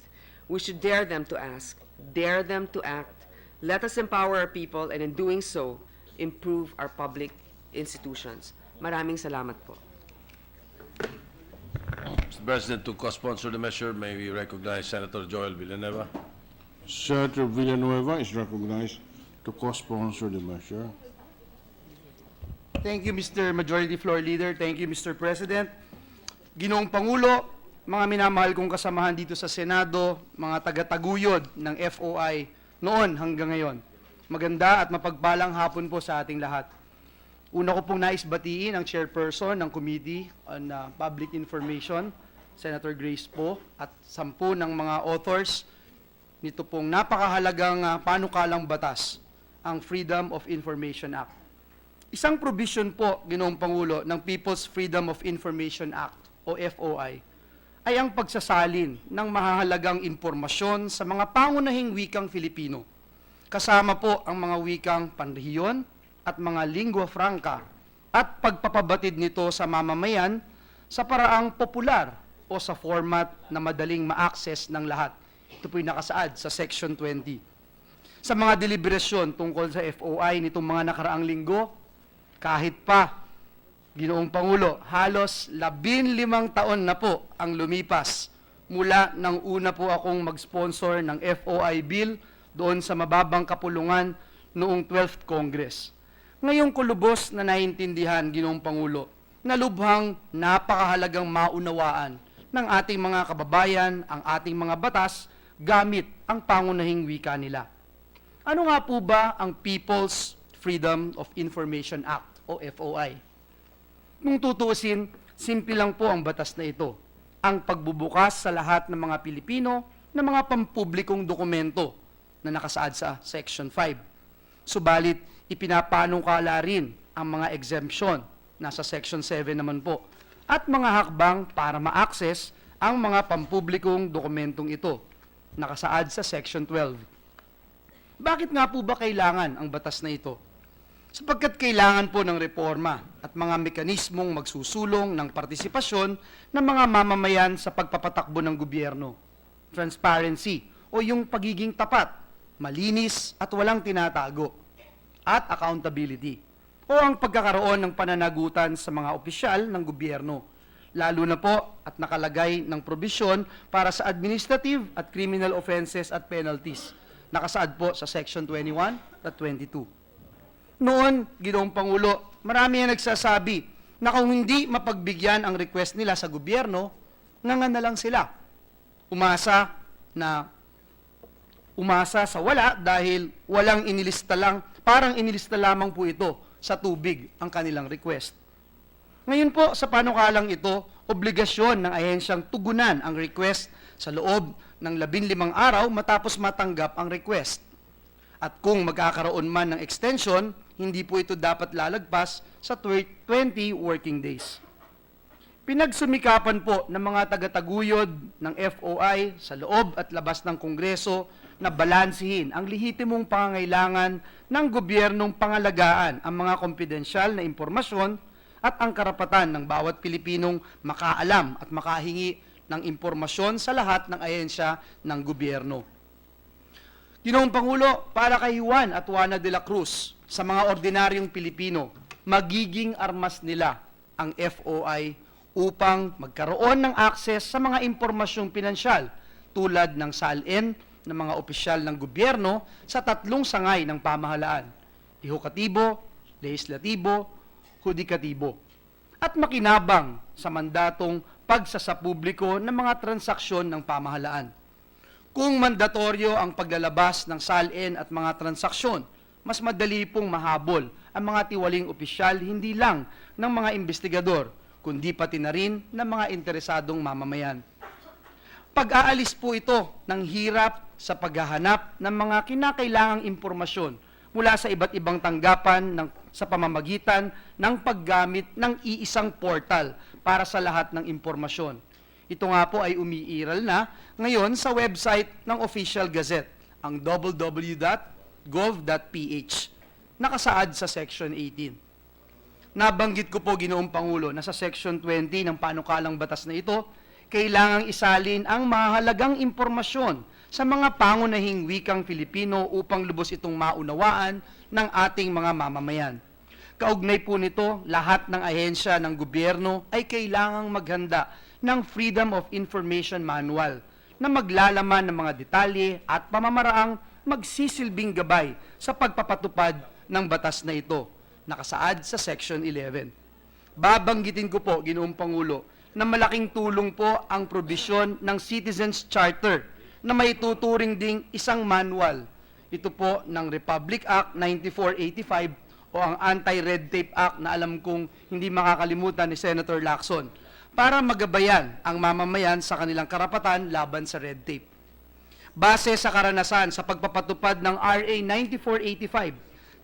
We should dare them to ask, dare them to act. Let us empower our people and in doing so, improve our public institutions. Maraming salamat po. Mr. President, to co-sponsor the measure, may we recognize Senator Joel Villanueva. Senator Villanueva is recognized to co-sponsor the measure. Thank you, Mr. Majority Floor Leader. Thank you, Mr. President. Ginoong Pangulo, mga minamahal kong kasamahan dito sa Senado, mga taga-taguyod ng FOI noon hanggang ngayon. Maganda at mapagpalang hapon po sa ating lahat. Una ko pong nais batiin ang chairperson ng Committee on Public Information, Senator Grace Poe, at 10 ng mga authors nito pong napakahalagang panukalang batas, ang Freedom of Information Act. Isang provision po, Ginoong Pangulo, ng People's Freedom of Information Act o FOI ay ang pagsasalin ng mahahalagang impormasyon sa mga pangunahing wikang Filipino. Kasama po ang mga wikang panrehiyon at mga lingua franca at pagpapabatid nito sa mamamayan sa paraang popular o sa format na madaling ma-access ng lahat. Ito po'y nakasaad sa Section 20. Sa mga deliberasyon tungkol sa FOI nitong mga nakaraang linggo, kahit pa, Ginoong Pangulo, halos 15 taon na po ang lumipas mula nang una po akong mag-sponsor ng FOI bill doon sa mababang kapulungan noong 12th Congress. Ngayong kulubos na naiintindihan, Ginoong Pangulo, na lubhang napakahalagang maunawaan ng ating mga kababayan ang ating mga batas gamit ang pangunahing wika nila. Ano nga po ba ang People's Freedom of Information Act o FOI? Nung tutuusin, simple lang po ang batas na ito. Ang pagbubukas sa lahat ng mga Pilipino ng mga pampublikong dokumento na nakasaad sa Section 5. Subalit, ipinapanukala rin ang mga exemption, nasa Section 7 naman po, at mga hakbang para ma-access ang mga pampublikong dokumentong ito, nakasaad sa Section 12. Bakit nga po ba kailangan ang batas na ito? Sapagkat kailangan po ng reforma at mga mekanismong magsusulong ng partisipasyon ng mga mamamayan sa pagpapatakbo ng gobyerno. Transparency o yung pagiging tapat, malinis at walang tinatago. At accountability o ang pagkakaroon ng pananagutan sa mga opisyal ng gobyerno. Lalo na po at nakalagay ng probisyon para sa administrative at criminal offenses at penalties. Nakasaad po sa Section 21 at 22. Noon, Ginoong Pangulo, marami ang nagsasabi na kung hindi mapagbigyan ang request nila sa gobyerno, na lang sila. Umasa sa wala dahil walang inilista lang, parang inilista lamang po ito sa tubig ang kanilang request. Ngayon po, sa panukalang ito, obligasyon ng ahensyang tugunan ang request sa loob ng 15 araw matapos matanggap ang request. At kung magkakaroon man ng extension, hindi po ito dapat lalagpas sa 20 working days. Pinagsumikapan po ng mga tagataguyod ng FOI sa loob at labas ng Kongreso na balansihin ang lehitimong pangangailangan ng gobyernong pangalagaan ang mga kompidensyal na impormasyon at ang karapatan ng bawat Pilipinong makaalam at makahingi ng impormasyon sa lahat ng ahensya ng gobyerno. Ginoong Pangulo, para kay Juan at Juana de la Cruz, sa mga ordinaryong Pilipino, magiging armas nila ang FOI upang magkaroon ng access sa mga impormasyong pinansyal tulad ng salin ng mga opisyal ng gobyerno sa 3 sangay ng pamahalaan, ehukatibo, lehislatibo, hudikatibo, at makinabang sa mandatong pagsasapubliko ng mga transaksyon ng pamahalaan. Kung mandatoryo ang paglalabas ng salin at mga transaksyon, mas madali pong mahabol ang mga tiwaling opisyal hindi lang ng mga investigador, kundi pati na rin ng mga interesadong mamamayan. Pag-aalis po ito ng hirap sa paghahanap ng mga kinakailangang impormasyon mula sa iba't ibang tanggapan sa pamamagitan ng paggamit ng iisang portal para sa lahat ng impormasyon. Ito nga po ay umiiral na ngayon sa website ng Official Gazette, ang www.gov.ph, nakasaad sa Section 18. Nabanggit ko po, Ginoong Pangulo, na sa Section 20 ng panukalang batas na ito, kailangang isalin ang mahalagang impormasyon sa mga pangunahing wikang Filipino upang lubos itong maunawaan ng ating mga mamamayan. Kaugnay po nito, lahat ng ahensya ng gobyerno ay kailangang maghanda ng Freedom of Information Manual na maglalaman ng mga detalye at pamamaraang magsisilbing gabay sa pagpapatupad ng batas na ito, nakasaad sa Section 11. Babanggitin ko po, Ginoong Pangulo, na malaking tulong po ang probisyon ng Citizens Charter na may tuturing ding isang manual. Ito po ng Republic Act 9485 o ang Anti-Red Tape Act na alam kong hindi makakalimutan ni Senator Lacson para magabayan ang mamamayan sa kanilang karapatan laban sa red tape. Base sa karanasan sa pagpapatupad ng RA 9485,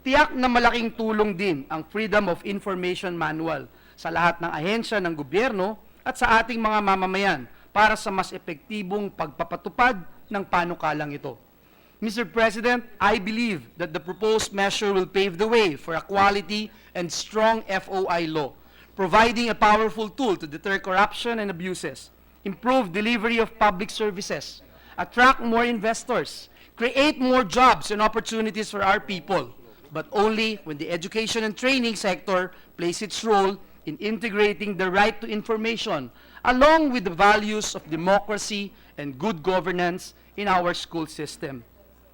tiyak na malaking tulong din ang Freedom of Information Manual sa lahat ng ahensya ng gobyerno at sa ating mga mamamayan para sa mas epektibong pagpapatupad ng panukalang ito. Mr. President, I believe that the proposed measure will pave the way for a quality and strong FOI law, providing a powerful tool to deter corruption and abuses, improve delivery of public services, attract more investors, create more jobs and opportunities for our people, but only when the education and training sector plays its role in integrating the right to information along with the values of democracy and good governance in our school system.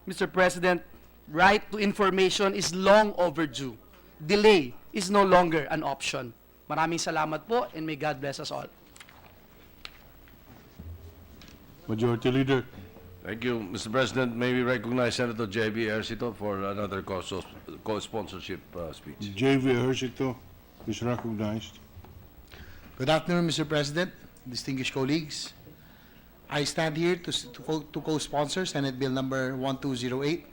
Mr. President, right to information is long overdue. Delay is no longer an option. Maraming salamat po and may God bless us all. Majority Leader. Thank you, Mr. President. May we recognize Senator J.B. Ercito for another co-sponsorship speech. J.V. Ejercito is recognized. Good afternoon, Mr. President, distinguished colleagues. I stand here to co-sponsor Senate Bill number 1208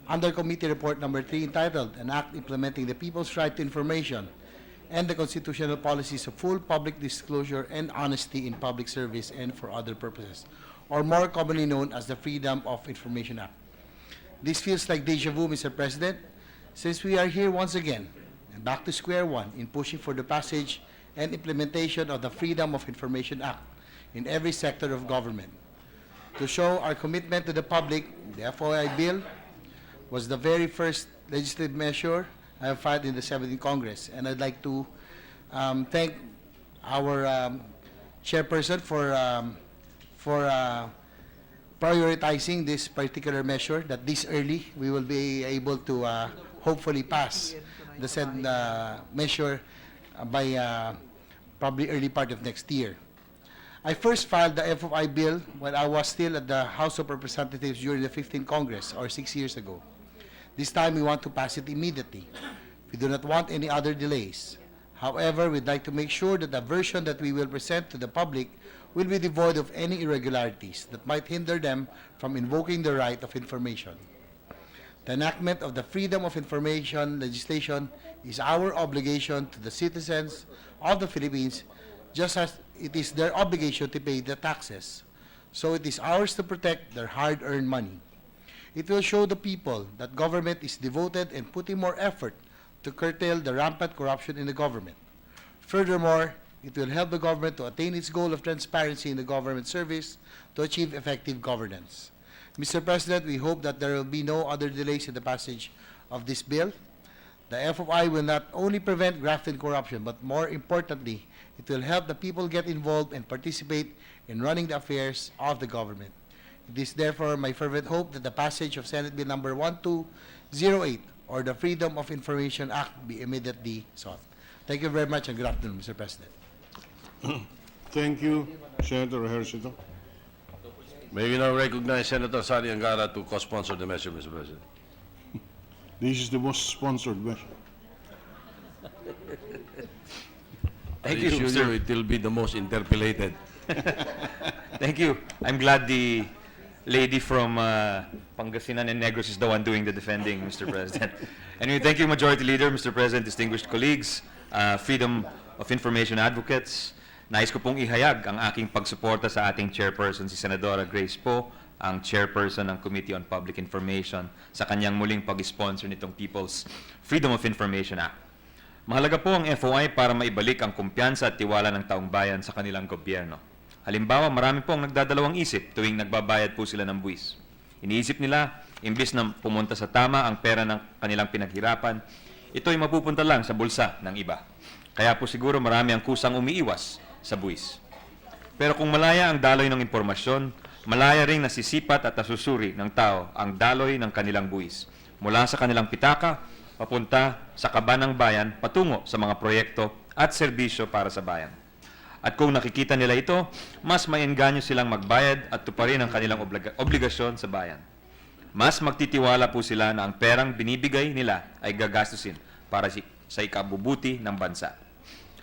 under Committee Report number 3 entitled An Act Implementing the People's Right to Information and the Constitutional Policies of Full Public Disclosure and Honesty in Public Service and for Other Purposes, or more commonly known as the Freedom of Information Act. This feels like deja vu, Mr. President, since we are here once again and back to square one in pushing for the passage and implementation of the Freedom of Information Act in every sector of government. To show our commitment to the public, the FOI bill was the very first legislative measure I have filed in the 17th Congress, and I'd like to thank our chairperson for prioritizing this particular measure, that this early we will be able to hopefully pass the said measure by probably early part of next year. I first filed the FOI bill when I was still at the House of Representatives during the 15th Congress, or 6 years ago. This time we want to pass it immediately. We do not want any other delays. However, we'd like to make sure that the version that we will present to the public will be devoid of any irregularities that might hinder them from invoking the right of information. The enactment of the Freedom of Information legislation is our obligation to the citizens of the Philippines, just as it is their obligation to pay the taxes. So it is ours to protect their hard-earned money. It will show the people that government is devoted and putting more effort to curtail the rampant corruption in the government. Furthermore, it will help the government to attain its goal of transparency in the government service to achieve effective governance. Mr. President, we hope that there will be no other delays in the passage of this bill. The FOI will not only prevent graft and corruption, but more importantly, it will help the people get involved and participate in running the affairs of the government. It is therefore my fervent hope that the passage of Senate Bill number 1208, or the Freedom of Information Act, be immediately sought. Thank you very much and good afternoon, Mr. President. Thank you, Senator Ejercito. May we now recognize Senator Sani Angara to co-sponsor the measure, Mr. President. This is the most sponsored measure. Thank I you, assure sir. it will be the most interpellated. Thank you. I'm glad the lady from Pangasinan and Negros is the one doing the defending, Mr. President. Anyway, thank you, Majority Leader, Mr. President, distinguished colleagues, Freedom of Information advocates. Nais ko pong ihayag ang aking pagsuporta sa ating chairperson, si Senadora Grace Poe, ang chairperson ng Committee on Public Information, sa kanyang muling pag-sponsor nitong People's Freedom of Information Act. Mahalaga po ang FOI para maibalik ang kumpiyansa at tiwala ng taong bayan sa kanilang gobyerno. Halimbawa, marami pong nagdadalawang isip tuwing nagbabayad po sila ng buwis. Iniisip nila, imbis na pumunta sa tama ang pera ng kanilang pinaghirapan, ito ay mapupunta lang sa bulsa ng iba. Kaya po siguro marami ang kusang umiiwas sa buwis. Pero kung malaya ang daloy ng impormasyon, malaya ring nasisipat at nasusuri ng tao ang daloy ng kanilang buwis. Mula sa kanilang pitaka, papunta sa kaba ng bayan, patungo sa mga proyekto at serbisyo para sa bayan. At kung nakikita nila ito, mas maengganyo silang magbayad at tuparin ang kanilang obligasyon sa bayan. Mas magtitiwala po sila na ang perang binibigay nila ay gagastusin para sa ikabubuti ng bansa.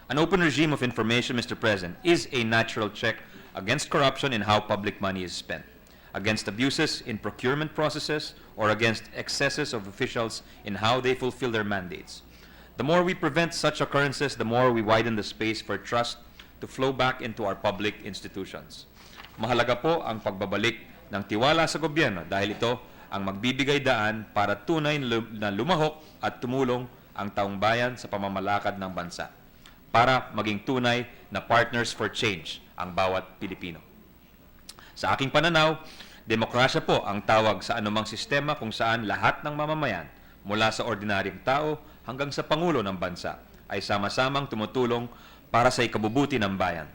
An open regime of information, Mr. President, is a natural check against corruption in how public money is spent, against abuses in procurement processes, or against excesses of officials in how they fulfill their mandates. The more we prevent such occurrences, the more we widen the space for trust to flow back into our public institutions. Mahalaga po ang pagbabalik ng tiwala sa gobyerno dahil ito ang magbibigay daan para tunay na lumahok at tumulong ang taong bayan sa pamamalakad ng bansa para maging tunay na partners for change ang bawat Pilipino. Sa aking pananaw, demokrasya po ang tawag sa anumang sistema kung saan lahat ng mamamayan, mula sa ordinaryong tao hanggang sa Pangulo ng bansa, ay sama-samang tumutulong para sa ikabubuti ng bayan.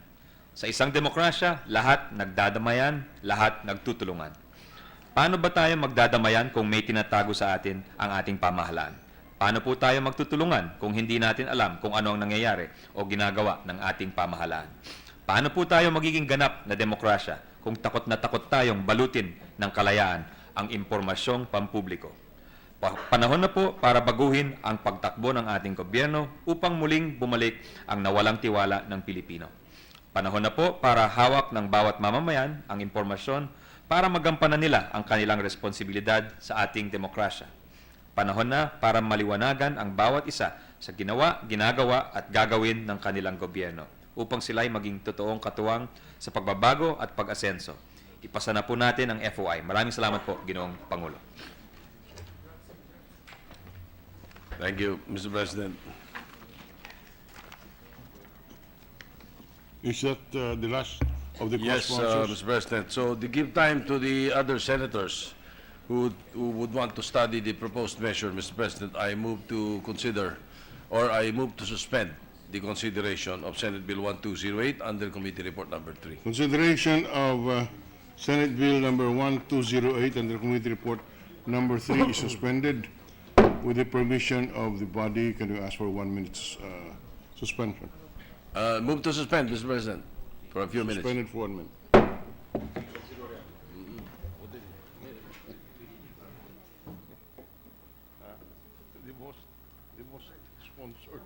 Sa isang demokrasya, lahat nagdadamayan, lahat nagtutulungan. Paano ba tayo magdadamayan kung may tinatago sa atin ang ating pamahalaan? Paano po tayo magtutulungan kung hindi natin alam kung ano ang nangyayari o ginagawa ng ating pamahalaan? Paano po tayo magiging ganap na demokrasya kung takot na takot tayong balutin ng kalayaan ang impormasyong pampubliko? Panahon na po para baguhin ang pagtakbo ng ating gobyerno upang muling bumalik ang nawalang tiwala ng Pilipino. Panahon na po para hawak ng bawat mamamayan ang impormasyon para magampanan nila ang kanilang responsibilidad sa ating demokrasya. Panahon na para maliwanagan ang bawat isa sa ginawa, ginagawa at gagawin ng kanilang gobyerno upang sila'y maging totoong katuwang sa pagbabago at pag-asenso. Ipasa na po natin ang FOI. Maraming salamat po, Ginoong Pangulo. Thank you, Mr. President. Is that the last of the Yes, co-sponsors? Mr. President. So to give time to the other senators who would want to study the proposed measure, Mr. President, I move to consider, or I move to suspend the consideration of Senate Bill 1208 under Committee Report Number 3. Consideration of Senate Bill number 1208 under Committee Report number 3 is suspended. With the permission of the body, can you ask for 1 minute's suspension? Move to suspend, Mr. President, for a few minutes. Suspended for 1 minute. The most sponsored.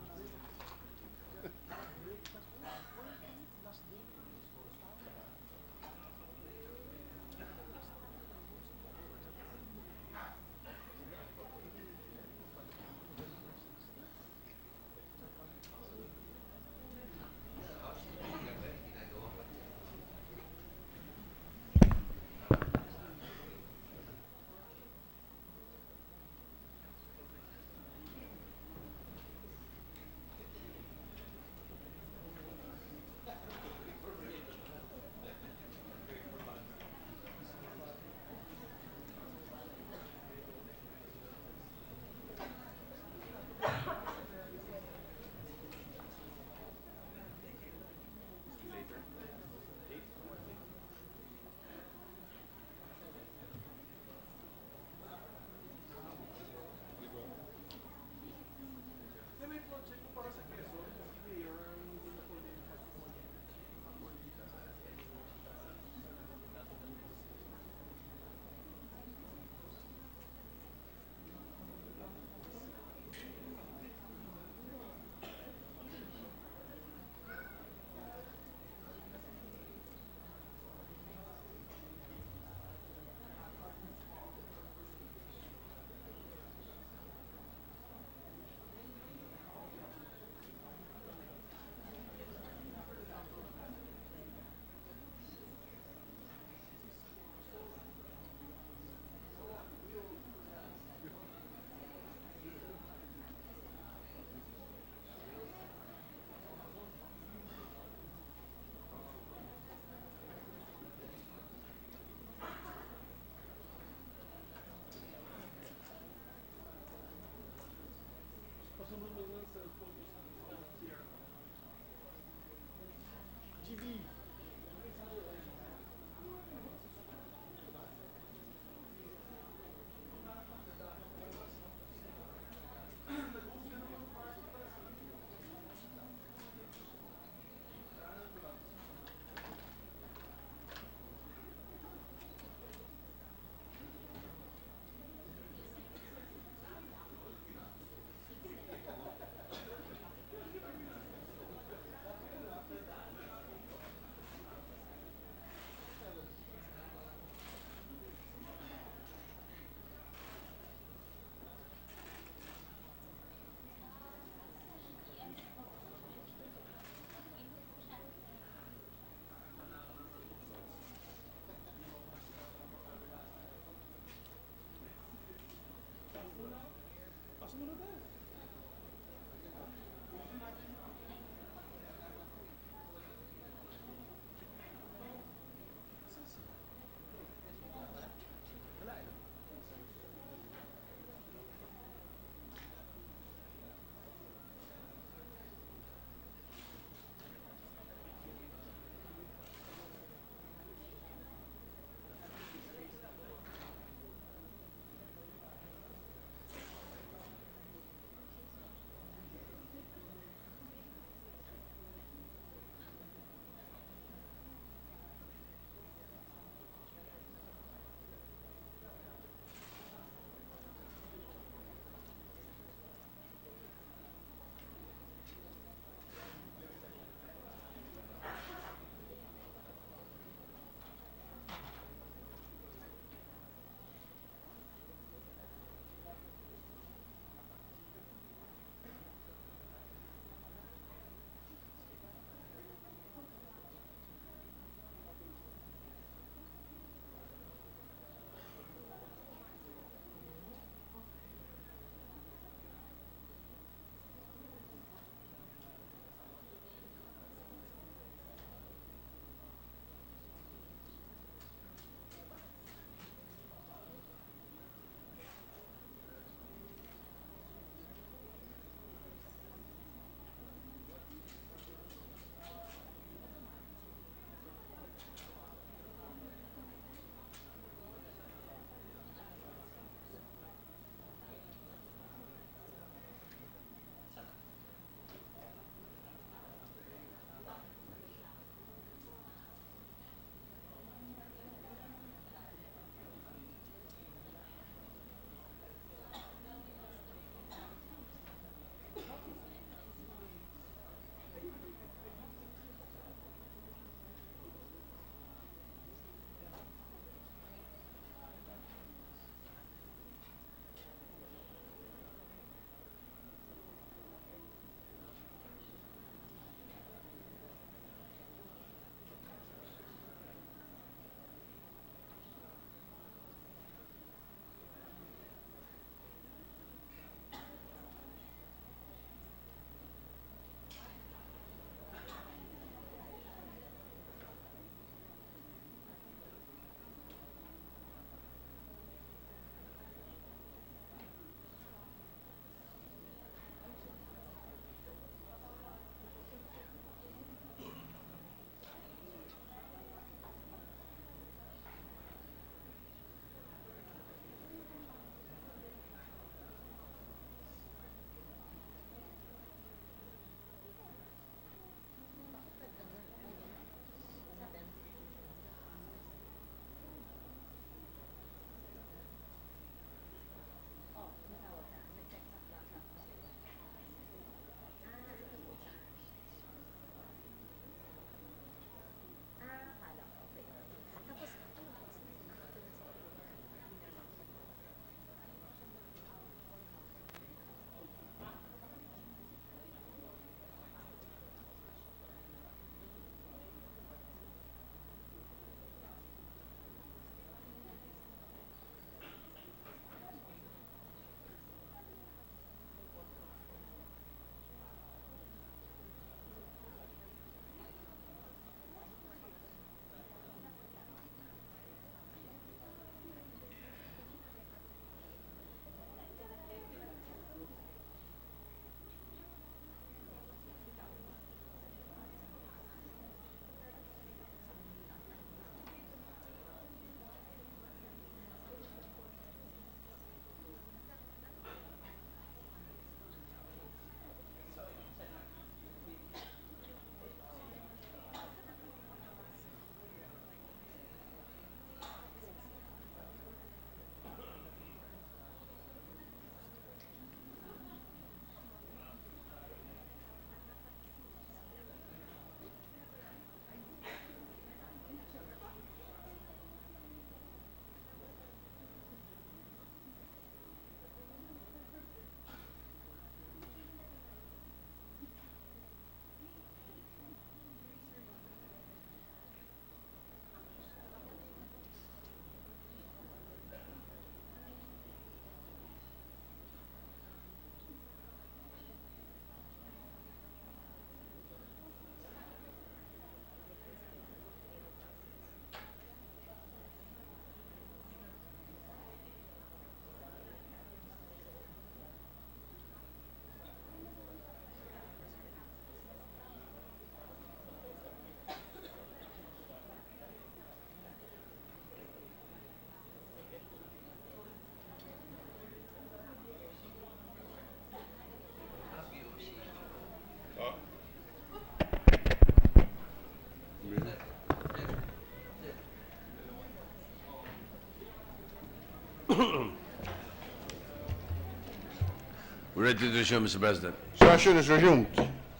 Ready to resume, Mr. President. Session is resumed.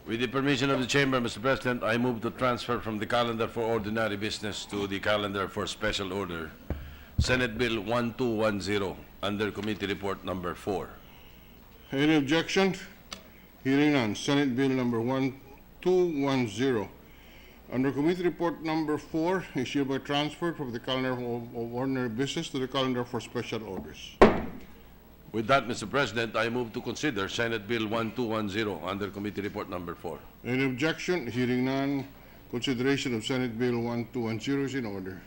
With the permission of the chamber, Mr. President, I move to transfer from the calendar for ordinary business to the calendar for special order. Senate Bill 1210, under Committee Report Number 4. Any objection? Hearing none. Senate Bill number 1210, under Committee Report number 4, is hereby transferred from the calendar of ordinary business to the calendar for special orders. With that, Mr. President, I move to consider Senate Bill 1210, under Committee Report Number 4. Any objection? Hearing none. Consideration of Senate Bill 1210 is in order.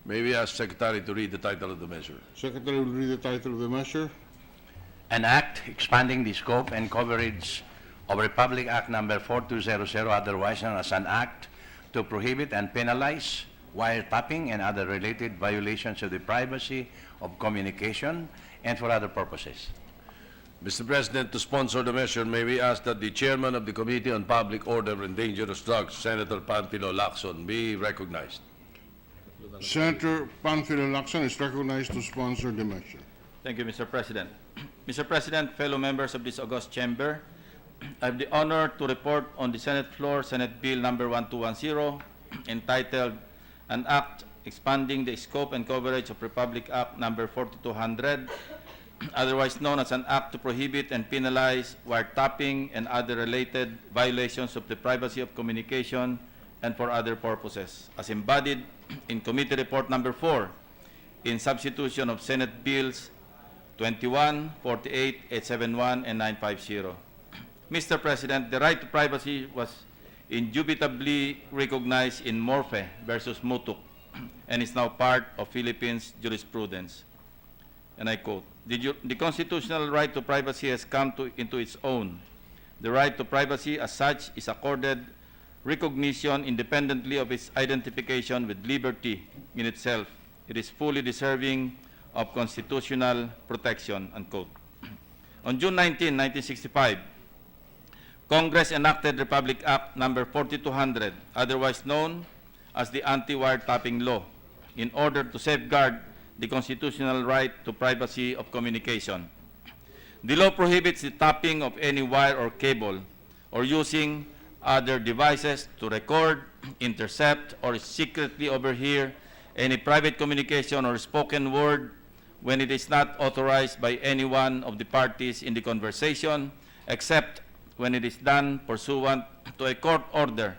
May we ask Secretary to read the title of the measure? Secretary will read the title of the measure. An act expanding the scope and coverage of Republic Act Number 4200, otherwise known as an act to prohibit and penalize wiretapping and other related violations of the privacy of communication and for other purposes. Mr. President, to sponsor the measure, may we ask that the Chairman of the Committee on Public Order and Dangerous Drugs, Senator Panfilo Lacson, be recognized. Senator Panfilo Lacson is recognized to sponsor the measure. Thank you, Mr. President. Mr. President, fellow members of this august chamber, I have the honor to report on the Senate floor Senate Bill number 1210, entitled An Act Expanding the Scope and Coverage of Republic Act number 4200, otherwise known as an act to prohibit and penalize wiretapping and other related violations of the privacy of communication and for other purposes, as embodied in Committee Report Number 4, in substitution of Senate Bills 21, 48, 871, and 950. Mr. President, the right to privacy was indubitably recognized in Morphe versus Mutuk and is now part of Philippines jurisprudence. And I quote, the constitutional right to privacy has come into its own. The right to privacy as such is accorded recognition independently of its identification with liberty in itself. It is fully deserving of constitutional protection, unquote. On June 19, 1965, Congress enacted Republic Act number 4200, otherwise known as the Anti-Wiretapping Law, in order to safeguard the constitutional right to privacy of communication. The law prohibits the tapping of any wire or cable or using other devices to record, intercept, or secretly overhear any private communication or spoken word when it is not authorized by any one of the parties in the conversation, except when it is done pursuant to a court order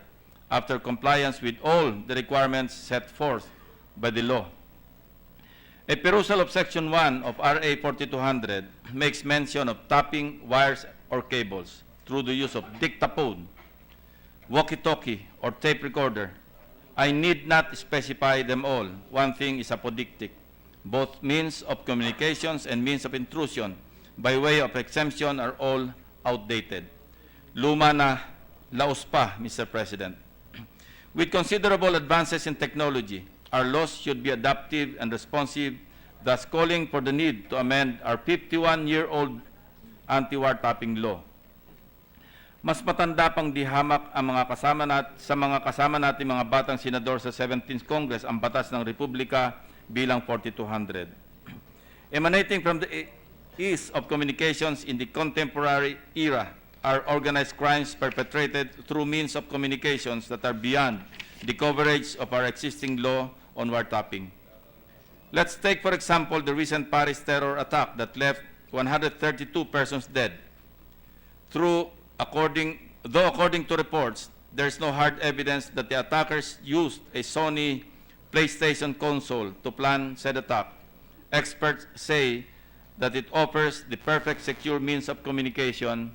after compliance with all the requirements set forth by the law. A perusal of Section 1 of RA 4200 makes mention of tapping wires or cables through the use of dictaphone, walkie-talkie, or tape recorder. I need not specify them all. One thing is apodictic. Both means of communications and means of intrusion by way of exemption are all outdated. Luma na, laos pa, Mr. President. With considerable advances in technology, our laws should be adaptive and responsive, thus calling for the need to amend our 51-year-old anti-wiretapping law. Mas matanda pang dihamak ang sa mga kasama natin mga batang senador sa 17th Congress ang batas ng Republika bilang 4200. Emanating from the ease of communications in the contemporary era are organized crimes perpetrated through means of communications that are beyond the coverage of our existing law on wiretapping. Let's take, for example, the recent Paris terror attack that left 132 persons dead. According to reports, there is no hard evidence that the attackers used a Sony PlayStation console to plan said attack. Experts say that it offers the perfect secure means of communication.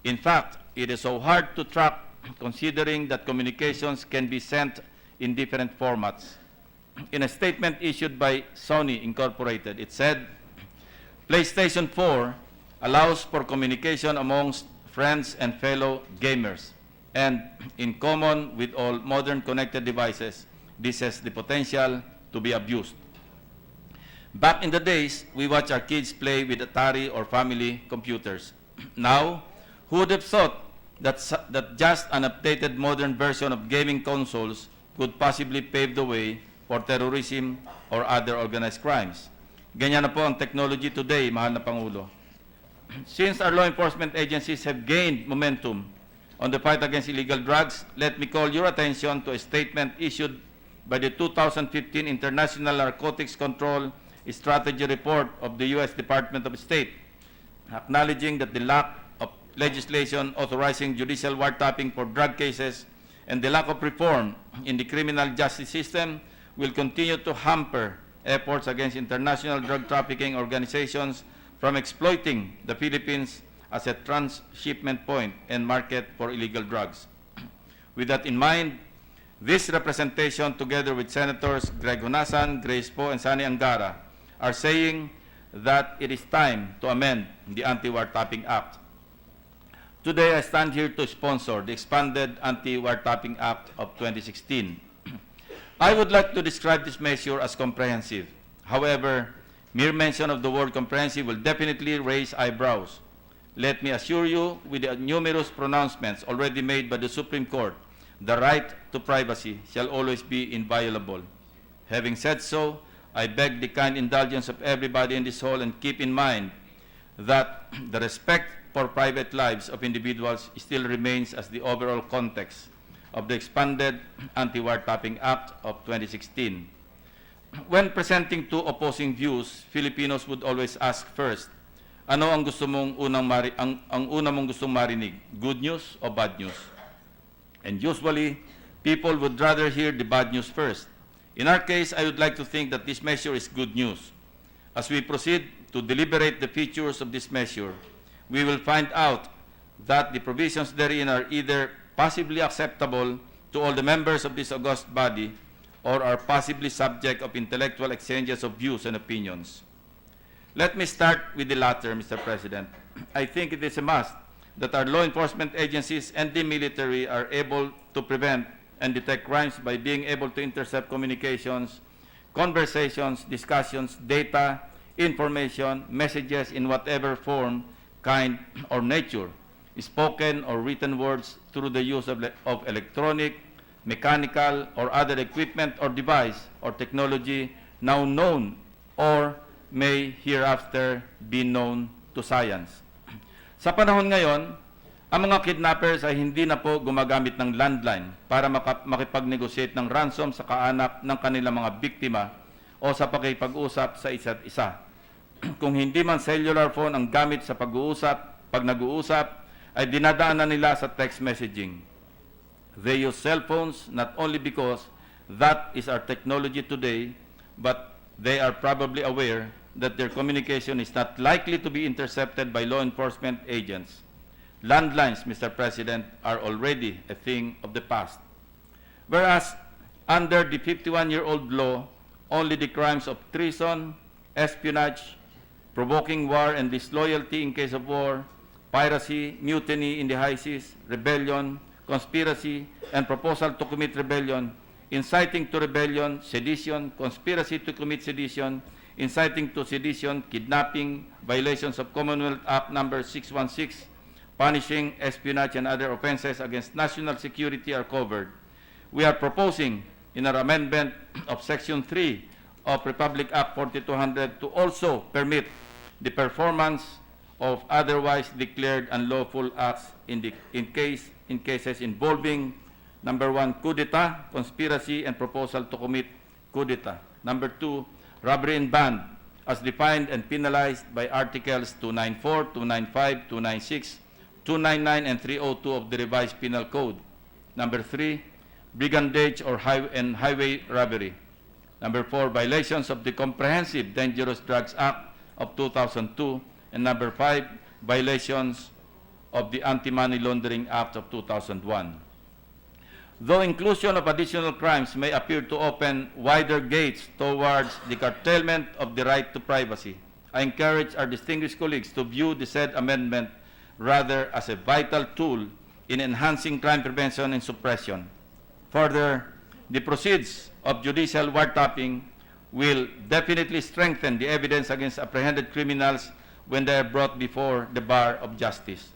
In fact, it is so hard to track considering that communications can be sent in different formats. In a statement issued by Sony Incorporated, it said, PlayStation 4 allows for communication amongst friends and fellow gamers, and in common with all modern connected devices, this has the potential to be abused. Back in the days, we watch our kids play with Atari or family computers. Now, who would have thought that just an updated modern version of gaming consoles could possibly pave the way for terrorism or other organized crimes? Ganyan na po ang technology today, mahal na Pangulo. since our law enforcement agencies have gained momentum on the fight against illegal drugs, let me call your attention to a statement issued by the 2015 International Narcotics Control Strategy Report of the U.S. Department of State, acknowledging that the lack of legislation authorizing judicial wiretapping for drug cases and the lack of reform in the criminal justice system will continue to hamper efforts against international drug trafficking organizations from exploiting the Philippines as a transshipment point and market for illegal drugs. With that in mind, this representation, together with Senators Greg Nasaan, Grace Poe, and Sani Angara, are saying that it is time to amend the Anti-Wiretapping Act. Today, I stand here to sponsor the expanded Anti-Wiretapping Act of 2016. I would like to describe this measure as comprehensive. However, mere mention of the word comprehensive will definitely raise eyebrows. Let me assure you, with the numerous pronouncements already made by the Supreme Court, the right to privacy shall always be inviolable. Having said so, I beg the kind indulgence of everybody in this hall, and keep in mind that the respect for private lives of individuals still remains as the overall context of the expanded Anti-Wiretapping Act of 2016. When presenting two opposing views, Filipinos would always ask first, ano ang gusto mong ang una mong gustong marinig, good news o bad news? And usually, people would rather hear the bad news first. In our case, I would like to think that this measure is good news. As we proceed to deliberate the features of this measure, we will find out that the provisions therein are either possibly acceptable to all the members of this august body or are possibly subject of intellectual exchanges of views and opinions. Let me start with the latter, Mr. President. I think it is a must that our law enforcement agencies and the military are able to prevent and detect crimes by being able to intercept communications, conversations, discussions, data, information, messages in whatever form, kind, or nature, spoken or written words through the use of electronic, mechanical, or other equipment or device or technology now known or may hereafter be known to science. Sa panahon ngayon, ang mga kidnappers ay hindi na po gumagamit ng landline para makipag-negotiate ng ransom sa kaanak ng kanilang mga biktima o sa pakipag-usap sa isa't isa. Kung hindi man cellular phone ang gamit sa pag nag-uusap, ay dinadaanan nila sa text messaging. They use cell phones not only because that is our technology today, but they are probably aware that their communication is not likely to be intercepted by law enforcement agents. Landlines, Mr. President, are already a thing of the past. Whereas, under the 51-year-old law, only the crimes of treason, espionage, provoking war and disloyalty in case of war, piracy, mutiny in the high seas, rebellion, conspiracy, and proposal to commit rebellion, inciting to rebellion, sedition, conspiracy to commit sedition, inciting to sedition, kidnapping, violations of Commonwealth Act number 616, punishing espionage and other offenses against national security are covered. We are proposing in our amendment of Section 3 of Republic Act 4200 to also permit the performance of otherwise declared unlawful acts in cases involving, number 1, coup d'etat, conspiracy, and proposal to commit coup d'etat. Number 2, robbery in band, as defined and penalized by Articles 294, 295, 296, 299, and 302 of the Revised Penal Code. Number 3, brigandage or highway robbery. Number 4, violations of the Comprehensive Dangerous Drugs Act of 2002. And number 5, violations of the Anti-Money Laundering Act of 2001. Though inclusion of additional crimes may appear to open wider gates towards the curtailment of the right to privacy, I encourage our distinguished colleagues to view the said amendment rather as a vital tool in enhancing crime prevention and suppression. Further, the proceeds of judicial wiretapping will definitely strengthen the evidence against apprehended criminals when they are brought before the bar of justice.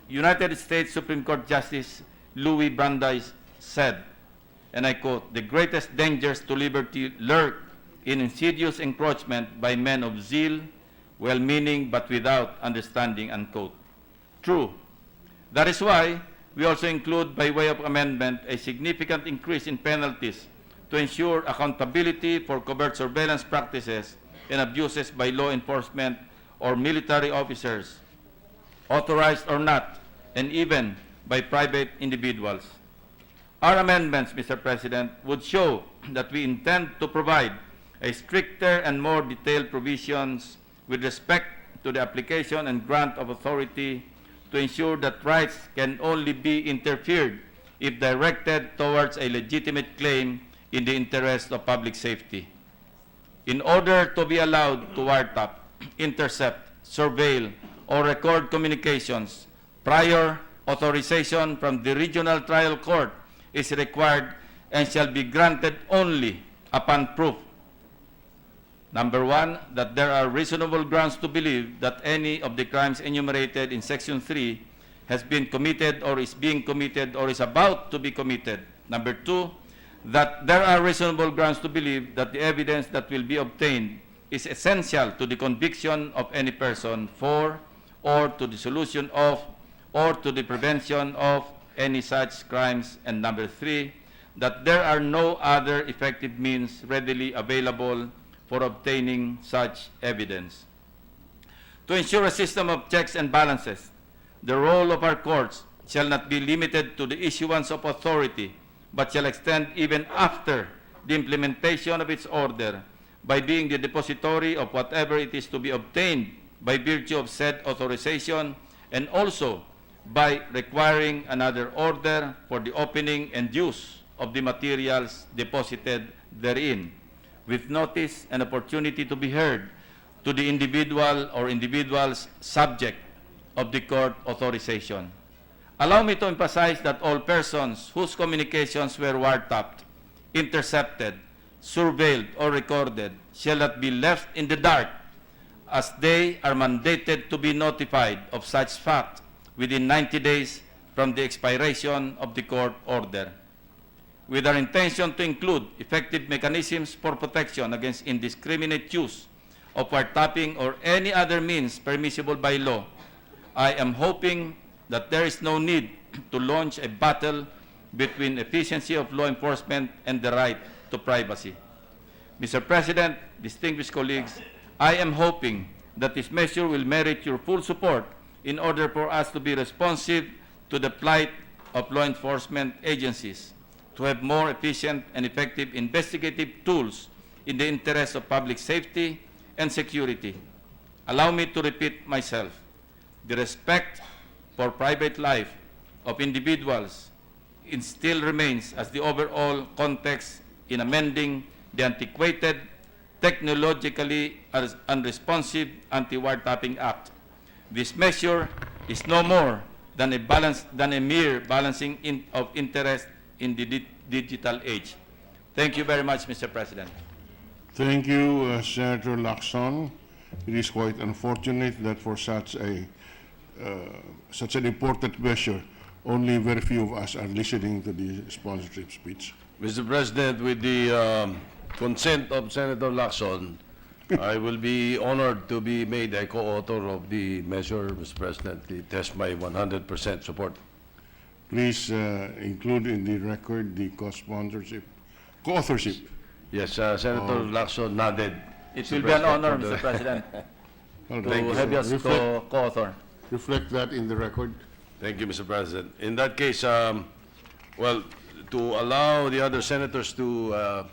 United States Supreme Court Justice Louis Brandeis said, and I quote, "The greatest dangers to liberty lurk in insidious encroachment by men of zeal, well-meaning but without understanding, unquote. True. That is why we also include, by way of amendment, a significant increase in penalties to ensure accountability for covert surveillance practices and abuses by law enforcement or military officers, authorized or not, and even by private individuals. Our amendments, Mr. President, would show that we intend to provide a stricter and more detailed provisions with respect to the application and grant of authority to ensure that rights can only be interfered if directed towards a legitimate claim in the interest of public safety. In order to be allowed to wiretap, intercept, surveil, or record communications, prior authorization from the regional trial court is required and shall be granted only upon proof. Number one, that there are reasonable grounds to believe that any of the crimes enumerated in Section 3 has been committed or is being committed or is about to be committed. Number two, that there are reasonable grounds to believe that the evidence that will be obtained is essential to the conviction of any person for or to the solution of or to the prevention of any such crimes. And number three, that there are no other effective means readily available for obtaining such evidence. To ensure a system of checks and balances, the role of our courts shall not be limited to the issuance of authority, but shall extend even after the implementation of its order by being the depository of whatever it is to be obtained by virtue of said authorization, and also by requiring another order for the opening and use of the materials deposited therein, with notice and opportunity to be heard to the individual or individuals subject of the court authorization. Allow me to emphasize that all persons whose communications were wiretapped, intercepted, surveilled, or recorded shall not be left in the dark, as they are mandated to be notified of such fact within 90 days from the expiration of the court order. With our intention to include effective mechanisms for protection against indiscriminate use of wiretapping or any other means permissible by law, I am hoping that there is no need to launch a battle between efficiency of law enforcement and the right to privacy. Mr. President, distinguished colleagues, I am hoping that this measure will merit your full support in order for us to be responsive to the plight of law enforcement agencies, to have more efficient and effective investigative tools in the interest of public safety and security. Allow me to repeat myself. The respect for private life of individuals still remains as the overall context in amending the antiquated, technologically unresponsive Anti-Wiretapping Act. This measure is no more than a mere balancing of interest in the digital age. Thank you very much, Mr. President. Thank you, Senator Lacson. It is quite unfortunate that for such an important measure, only very few of us are listening to the sponsorship speech. Mr. President, with the consent of Senator Lacson, I will be honored to be made a co-author of the measure, Mr. President. It has my 100% support. Please include in the record the co-authorship. Yes, Senator Lacson nodded. It Mr. will be an President, honor, for the- Mr. President, Well, to thank you. have you as co-author. Reflect that in the record. Thank you, Mr. President. In that case, well, to allow the other senators to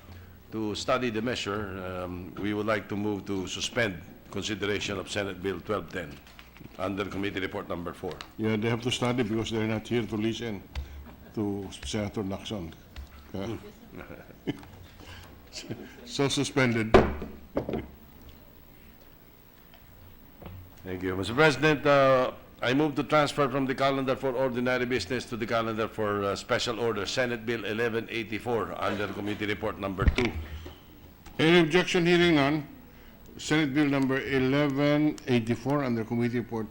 study the measure, we would like to move to suspend consideration of Senate Bill 1210 under Committee Report Number 4. Yeah, they have to study because they're not here to listen to Senator Lacson. So suspended. Thank you. Mr. President, I move to transfer from the calendar for ordinary business to the calendar for special order, Senate Bill 1184 under Committee Report Number 2. Any objection? Hearing none. Senate Bill number 1184 under Committee Report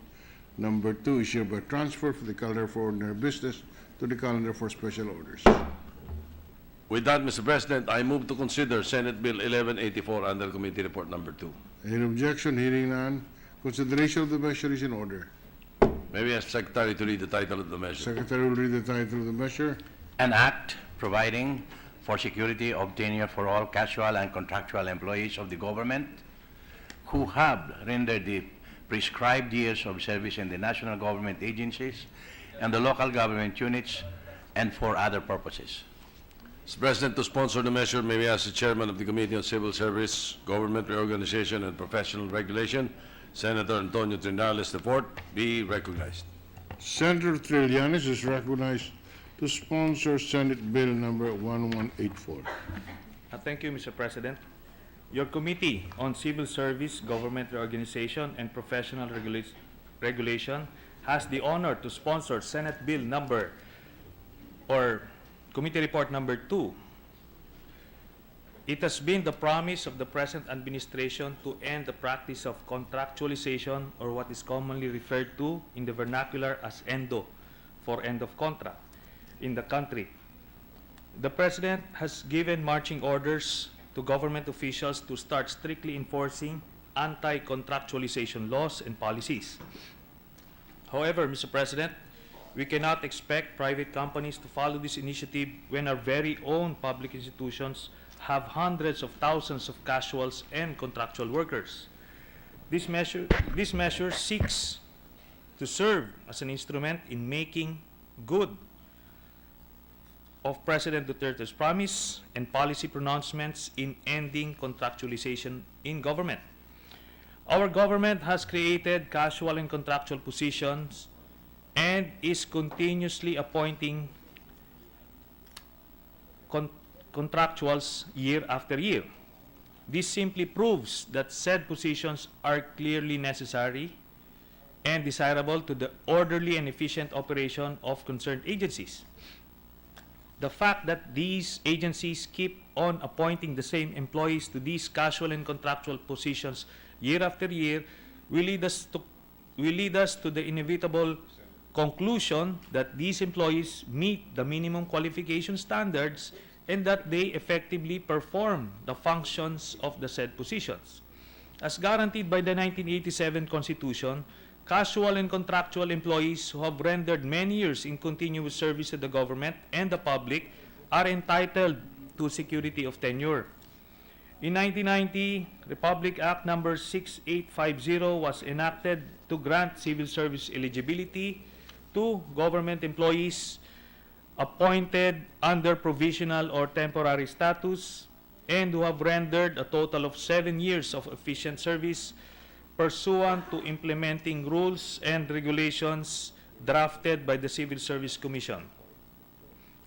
number 2 is hereby transferred from the calendar for ordinary business to the calendar for special orders. With that, Mr. President, I move to consider Senate Bill 1184 under Committee Report Number 2. Any objection? Hearing none. Consideration of the measure is in order. May we ask Secretary to read the title of the measure? Secretary will read the title of the measure. An act providing for security of tenure for all casual and contractual employees of the government who have rendered the prescribed years of service in the national government agencies and the local government units and for other purposes. Mr. President, to sponsor the measure, may we ask the Chairman of the Committee on Civil Service, Government Reorganization, and Professional Regulation, Senator Antonio Trinales IV, be recognized. Senator Trillanes is recognized to sponsor Senate Bill number 1184. Thank you, Mr. President. Your Committee on Civil Service, Government Reorganization, and Professional Regulation has the honor to sponsor Senate Bill number, or Committee Report number 2. It has been the promise of the present administration to end the practice of contractualization, or what is commonly referred to in the vernacular as ENDO, for end of contract, in the country. The President has given marching orders to government officials to start strictly enforcing anti-contractualization laws and policies. However, Mr. President, we cannot expect private companies to follow this initiative when our very own public institutions have hundreds of thousands of casuals and contractual workers. This measure seeks to serve as an instrument in making good of President Duterte's promise and policy pronouncements in ending contractualization in government. Our government has created casual and contractual positions and is continuously appointing contractuals year after year. This simply proves that said positions are clearly necessary and desirable to the orderly and efficient operation of concerned agencies. The fact that these agencies keep on appointing the same employees to these casual and contractual positions year after year will lead us to the inevitable conclusion that these employees meet the minimum qualification standards and that they effectively perform the functions of the said positions. As guaranteed by the 1987 Constitution, casual and contractual employees who have rendered many years in continuous service to the government and the public are entitled to security of tenure. In 1990, Republic Act number 6850 was enacted to grant civil service eligibility to government employees appointed under provisional or temporary status and who have rendered a total of 7 years of efficient service pursuant to implementing rules and regulations drafted by the Civil Service Commission.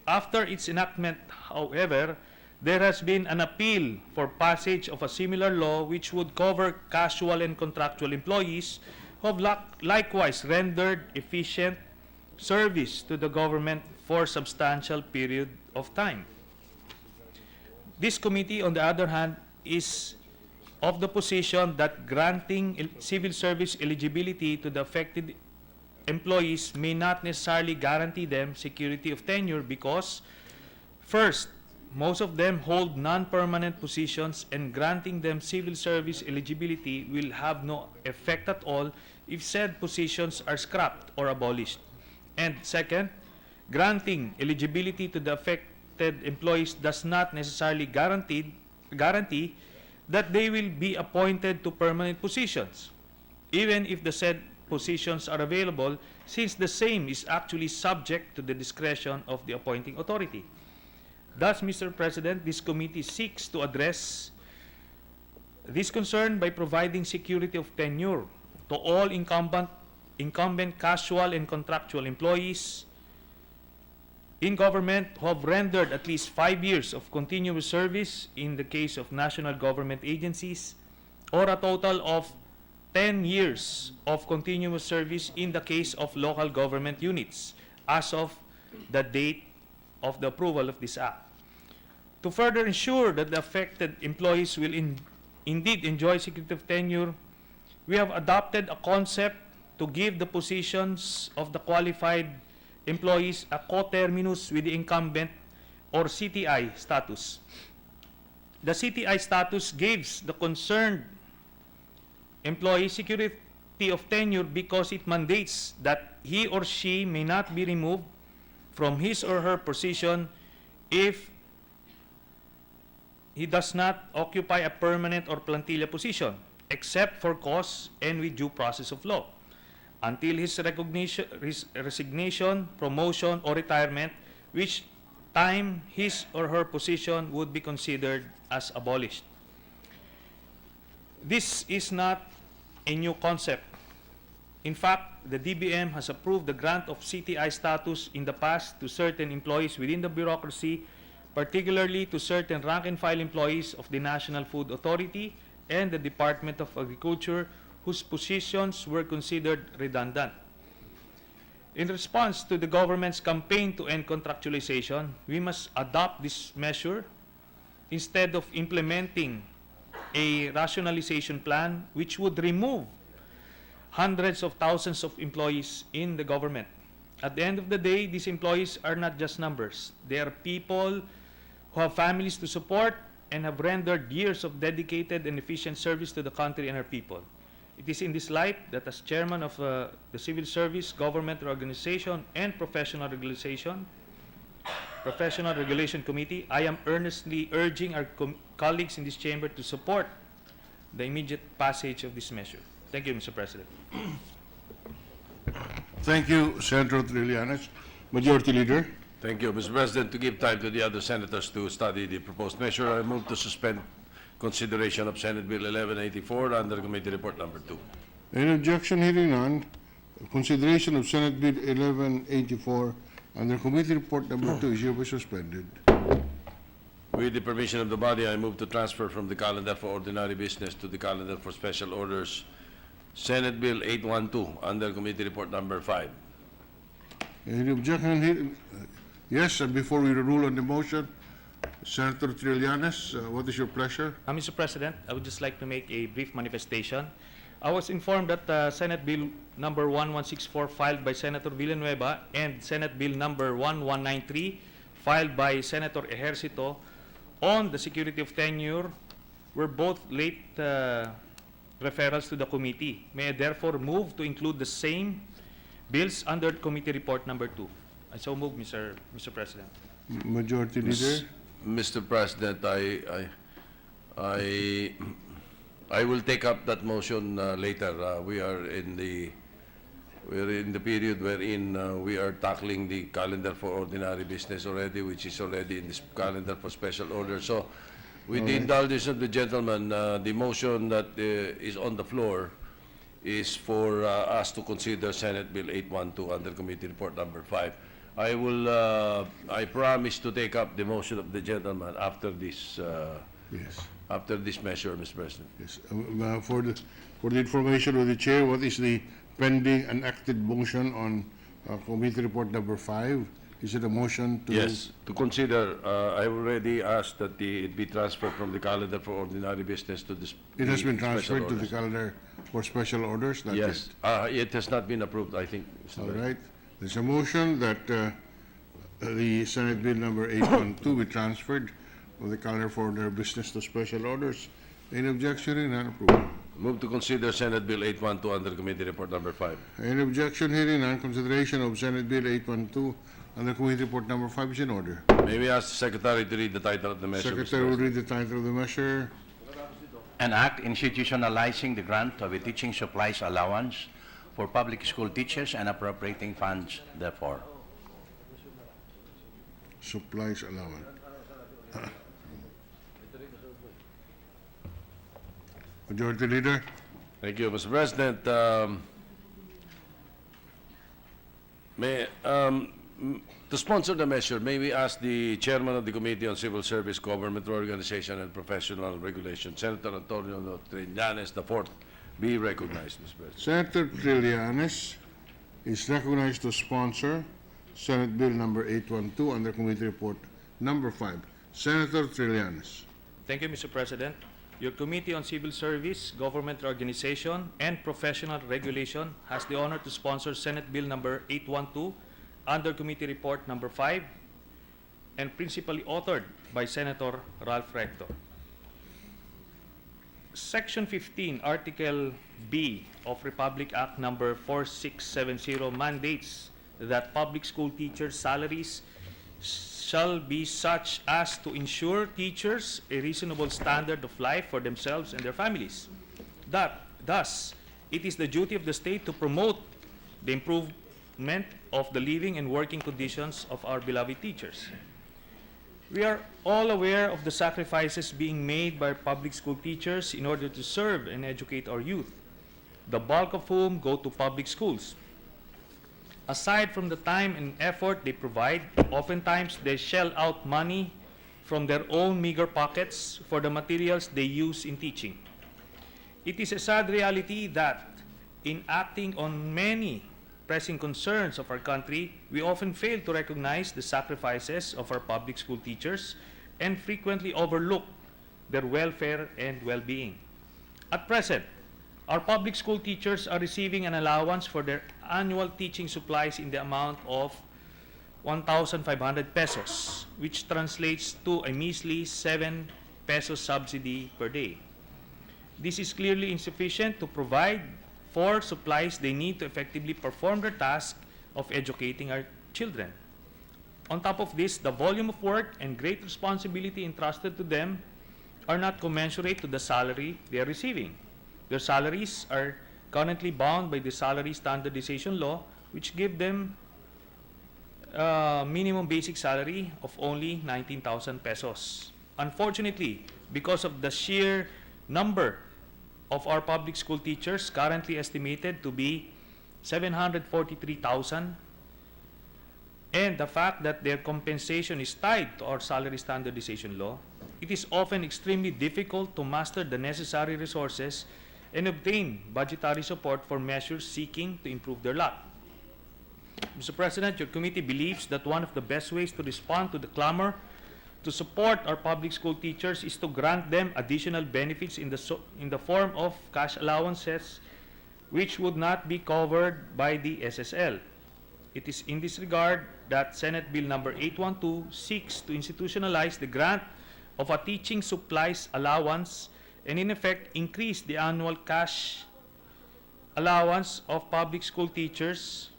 After its enactment, however, there has been an appeal for passage of a similar law which would cover casual and contractual employees who have likewise rendered efficient service to the government for substantial period of time. This committee, on the other hand, is of the position that granting civil service eligibility to the affected employees may not necessarily guarantee them security of tenure because, first, most of them hold non-permanent positions and granting them civil service eligibility will have no effect at all if said positions are scrapped or abolished. And second, granting eligibility to the affected employees does not necessarily guarantee that they will be appointed to permanent positions, even if the said positions are available, since the same is actually subject to the discretion of the appointing authority. Thus, Mr. President, this committee seeks to address this concern by providing security of tenure to all incumbent casual and contractual employees in government who have rendered at least 5 years of continuous service in the case of national government agencies, or a total of 10 years of continuous service in the case of local government units as of the date of the approval of this act. To further ensure that the affected employees will indeed enjoy security of tenure, we have adopted a concept to give the positions of the qualified employees a coterminus with the incumbent, or CTI status. The CTI status gives the concerned employee security of tenure because it mandates that he or she may not be removed from his or her position if he does not occupy a permanent or plantilla position, except for cause and with due process of law, until his resignation, promotion, or retirement, which time his or her position would be considered as abolished. This is not a new concept. In fact, the DBM has approved the grant of CTI status in the past to certain employees within the bureaucracy, particularly to certain rank-and-file employees of the National Food Authority and the Department of Agriculture whose positions were considered redundant. In response to the government's campaign to end contractualization, we must adopt this measure instead of implementing a rationalization plan which would remove hundreds of thousands of employees in the government. At the end of the day, these employees are not just numbers. They are people who have families to support and have rendered years of dedicated and efficient service to the country and our people. It is in this light that as chairman of the Civil Service, Government Organization, and Professional Regulation Committee, I am earnestly urging our colleagues in this chamber to support the immediate passage of this measure. Thank you, Mr. President. Thank you, Senator Trillanes. Majority Leader. Thank you, Mr. President. To give time to the other senators to study the proposed measure, I move to suspend consideration of Senate Bill 1184 under Committee Report Number 2. Any objection? Hearing none. Consideration of Senate Bill 1184 under Committee Report Number 2 is hereby suspended. With the permission of the body, I move to transfer from the calendar for ordinary business to the calendar for special orders Senate Bill 812 under Committee Report Number 5. Any objection? Yes, and before we rule on the motion, Senator Trillanes, what is your pleasure? Mr. President, I would just like to make a brief manifestation. I was informed that Senate Bill number 1164 filed by Senator Villanueva and Senate Bill number 1193 filed by Senator Ejercito on the security of tenure were both late referrals to the committee. May I therefore move to include the same bills under Committee Report Number 2. I so move, Mr. President. Majority Leader. Mr. President, I will take up that motion later. We are in the period wherein we are tackling the calendar for ordinary business already, which is already in this calendar for special order. So, with the indulgence of the gentleman, the motion that is on the floor is for us to consider Senate Bill 812 under Committee Report Number 5. I promise to take up the motion of the gentleman after this. Yes. After this measure, Mr. President. Yes. For the information of the chair, what is the pending and acted motion on Committee Report Number 5? Is it a motion to? Yes, to consider, I already asked that it be transferred from the calendar for ordinary business to this. It has been special transferred to the orders. calendar for special orders? That's Yes, it. it has not been approved, I think, Mr. All President. right. There's a motion that the Senate Bill number 812 be transferred from the calendar for ordinary business to special orders. Any objection? Hearing none, approved. Move to consider Senate Bill 812 under Committee Report Number 5. Any objection? Hearing none, consideration of Senate Bill 812 under Committee Report Number 5 is in order. May we ask the Secretary to read the title of the measure, Mr. Secretary will President? read the title of the measure. An act institutionalizing the grant of a teaching supplies allowance for public school teachers and appropriating funds therefore. Supplies allowance. Majority Leader. Thank you, Mr. President. To sponsor the measure, may we ask the Chairman of the Committee on Civil Service, Government Organization, and Professional Regulation, Senator Antonio Trillanes IV, be recognized, Mr. President. Senator Trillanes is recognized to sponsor Senate Bill number 812 under Committee Report Number 5. Senator Trillanes. Thank you, Mr. President. Your Committee on Civil Service, Government Organization, and Professional Regulation has the honor to sponsor Senate Bill number 812 under Committee Report Number 5 and principally authored by Senator Ralph Rector. Section 15, Article B of Republic Act Number 4670 mandates that public school teachers' salaries shall be such as to ensure teachers a reasonable standard of life for themselves and their families. Thus, it is the duty of the state to promote the improvement of the living and working conditions of our beloved teachers. We are all aware of the sacrifices being made by public school teachers in order to serve and educate our youth, the bulk of whom go to public schools. Aside from the time and effort they provide, oftentimes they shell out money from their own meager pockets for the materials they use in teaching. It is a sad reality that in acting on many pressing concerns of our country, we often fail to recognize the sacrifices of our public school teachers and frequently overlook their welfare and well-being. At present, our public school teachers are receiving an allowance for their annual teaching supplies in the amount of 1,500 pesos, which translates to a measly 7 pesos subsidy per day. This is clearly insufficient to provide for supplies they need to effectively perform their task of educating our children. On top of this, the volume of work and great responsibility entrusted to them are not commensurate to the salary they are receiving. Their salaries are currently bound by the salary standardization law, which give them minimum basic salary of only 19,000 pesos. Unfortunately, because of the sheer number of our public school teachers, currently estimated to be 743,000, and the fact that their compensation is tied to our salary standardization law, it is often extremely difficult to master the necessary resources and obtain budgetary support for measures seeking to improve their lot. Mr. President, your committee believes that one of the best ways to respond to the clamor to support our public school teachers is to grant them additional benefits in the form of cash allowances, which would not be covered by the SSL. It is in this regard that Senate Bill number 812 seeks to institutionalize the grant of a teaching supplies allowance and in effect increase the annual cash allowance of public school teachers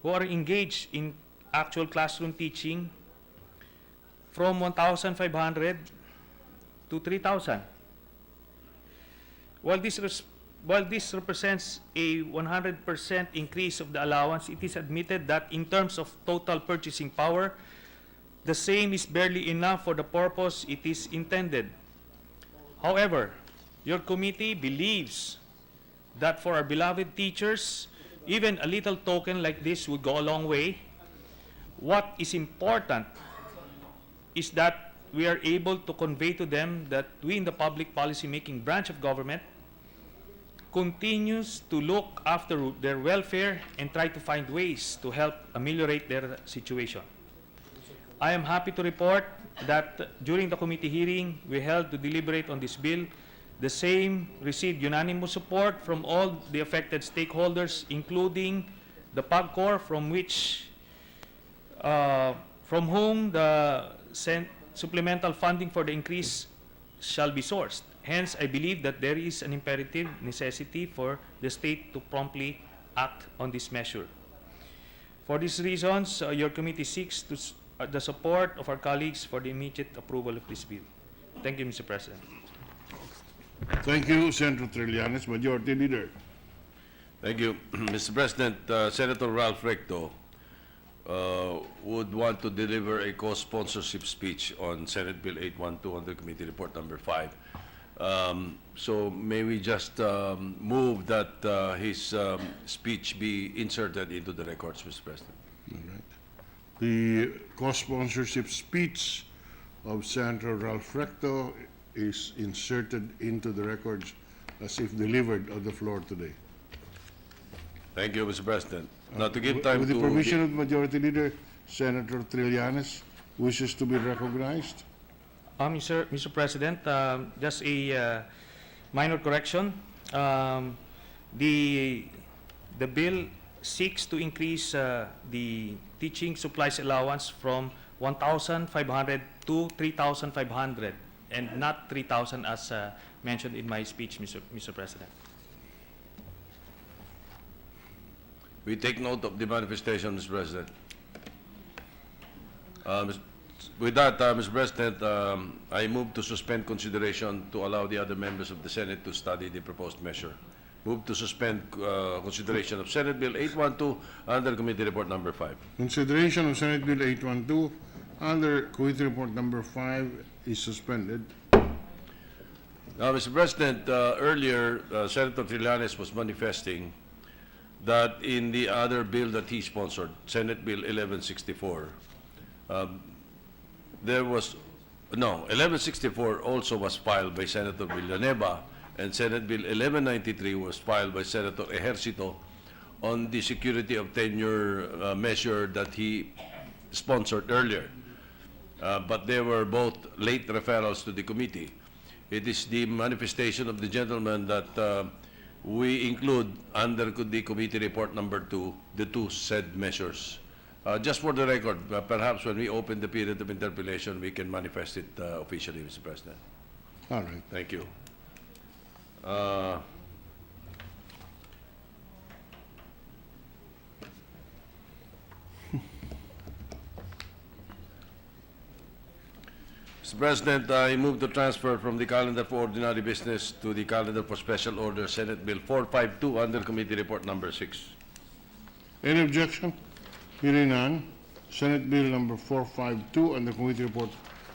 who are engaged in actual classroom teaching from 1,500 to 3,000. While this represents a 100% increase of the allowance, it is admitted that in terms of total purchasing power, the same is barely enough for the purpose it is intended. However, your committee believes that for our beloved teachers, even a little token like this would go a long way. What is important is that we are able to convey to them that we in the public policy-making branch of government continues to look after their welfare and try to find ways to help ameliorate their situation. I am happy to report that during the committee hearing we held to deliberate on this bill, the same received unanimous support from all the affected stakeholders, including the PAGCOR, from whom the supplemental funding for the increase shall be sourced. Hence, I believe that there is an imperative necessity for the state to promptly act on this measure. For these reasons, your committee seeks the support of our colleagues for the immediate approval of this bill. Thank you, Mr. President. Thank you, Senator Trillanes. Majority Leader. Thank you. Mr. President, Senator Ralph Recto would want to deliver a co-sponsorship speech on Senate Bill 812 on the committee report number 5. So may we just move that his speech be inserted into the records, Mr. President. All right. The co-sponsorship speech of Senator Ralph Recto is inserted into the records as if delivered on the floor today. Thank you, Mr. President. Now, to give time With the to... permission of the Majority Leader, Senator Trillanes wishes to be recognized. Mr. President, just a minor correction. The bill seeks to increase the teaching supplies allowance from 1,500 to 3,500. and not 3,000 as mentioned in my speech, Mr. President. We take note of the manifestation, Mr. President. With that, Mr. President, I move to suspend consideration to allow the other members of the Senate to study the proposed measure. Move to suspend consideration of Senate Bill 812 under Committee Report Number 5. Consideration of Senate Bill 812 under Committee Report Number 5 is suspended. Now, Mr. President, earlier, Senator Trillanes was manifesting that in the other bill that he sponsored, Senate Bill 1164, there was, no, 1164 also was filed by Senator Villanueva, and Senate Bill 1193 was filed by Senator Ejercito on the security of tenure measure that he sponsored earlier. But they were both late referrals to the committee. It is the manifestation of the gentleman that we include under the committee report number 2, the two said measures. Just for the record, perhaps when we open the period of interpellation, we can manifest it officially, Mr. President. All right. Thank you. Mr. President, I move to transfer from the calendar for ordinary business to the calendar for special order Senate Bill 452 under Committee Report Number 6. Any objection? Hearing none, Senate Bill number 452 under Committee Report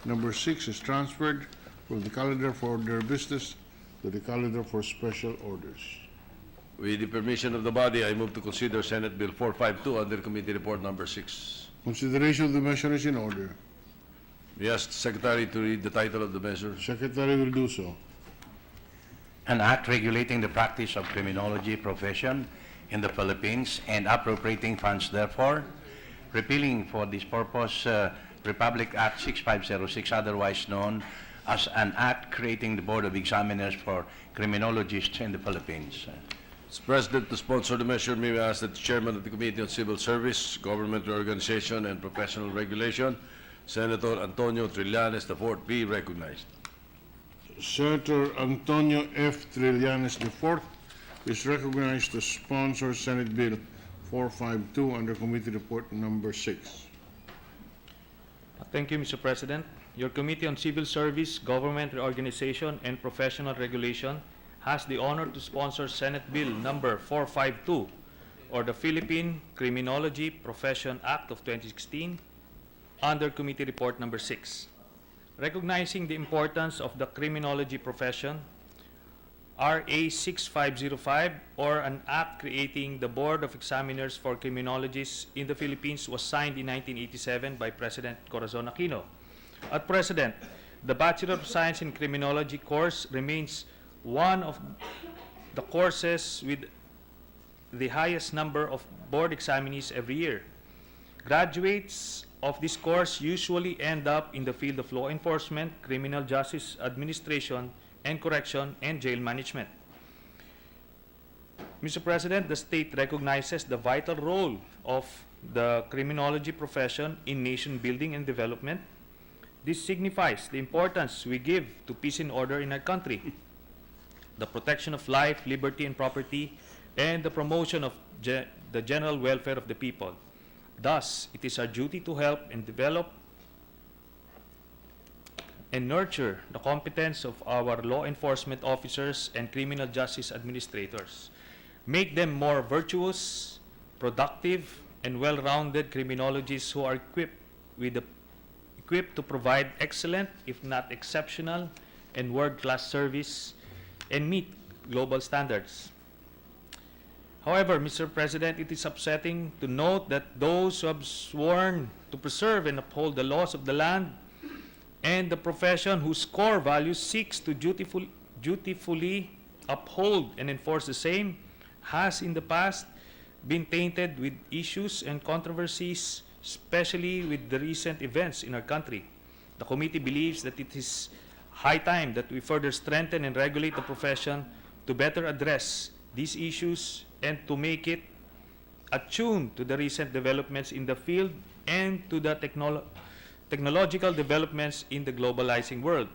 Number 6 is transferred from the calendar for ordinary business to the calendar for special orders. With the permission of the body, I move to consider Senate Bill 452 under Committee Report Number 6. Consideration of the measure is in order. We ask the Secretary to read the title of the measure. Secretary will do so. An act regulating the practice of criminology profession in the Philippines and appropriating funds therefore, repealing for this purpose Republic Act 6506, otherwise known as an act creating the Board of Examiners for Criminologists in the Philippines. Mr. President, to sponsor the measure, may we ask that the Chairman of the Committee on Civil Service, Government Organization, and Professional Regulation, Senator Antonio Trillanes IV, be recognized. Senator Antonio F. Trillanes IV is recognized to sponsor Senate Bill 452 under Committee Report Number 6. Thank you, Mr. President. Your Committee on Civil Service, Government Reorganization, and Professional Regulation has the honor to sponsor Senate Bill number 452, or the Philippine Criminology Profession Act of 2016, under Committee Report Number 6. Recognizing the importance of the criminology profession, RA 6505, or an act creating the Board of Examiners for Criminologists in the Philippines, was signed in 1987 by President Corazon Aquino. At present, the Bachelor of Science in Criminology course remains one of the courses with the highest number of board examinees every year. Graduates of this course usually end up in the field of law enforcement, criminal justice administration, and correction, and jail management. Mr. President, the state recognizes the vital role of the criminology profession in nation building and development. This signifies the importance we give to peace and order in our country, the protection of life, liberty, and property, and the promotion of the general welfare of the people. Thus, it is our duty to help and develop and nurture the competence of our law enforcement officers and criminal justice administrators, make them more virtuous, productive, and well-rounded criminologists who are equipped to provide excellent, if not exceptional, and world-class service and meet global standards. However, Mr. President, it is upsetting to note that those who have sworn to preserve and uphold the laws of the land and the profession whose core values seeks to dutifully uphold and enforce the same has in the past been tainted with issues and controversies, especially with the recent events in our country. The committee believes that it is high time that we further strengthen and regulate the profession to better address these issues and to make it attuned to the recent developments in the field and to the technological developments in the globalizing world.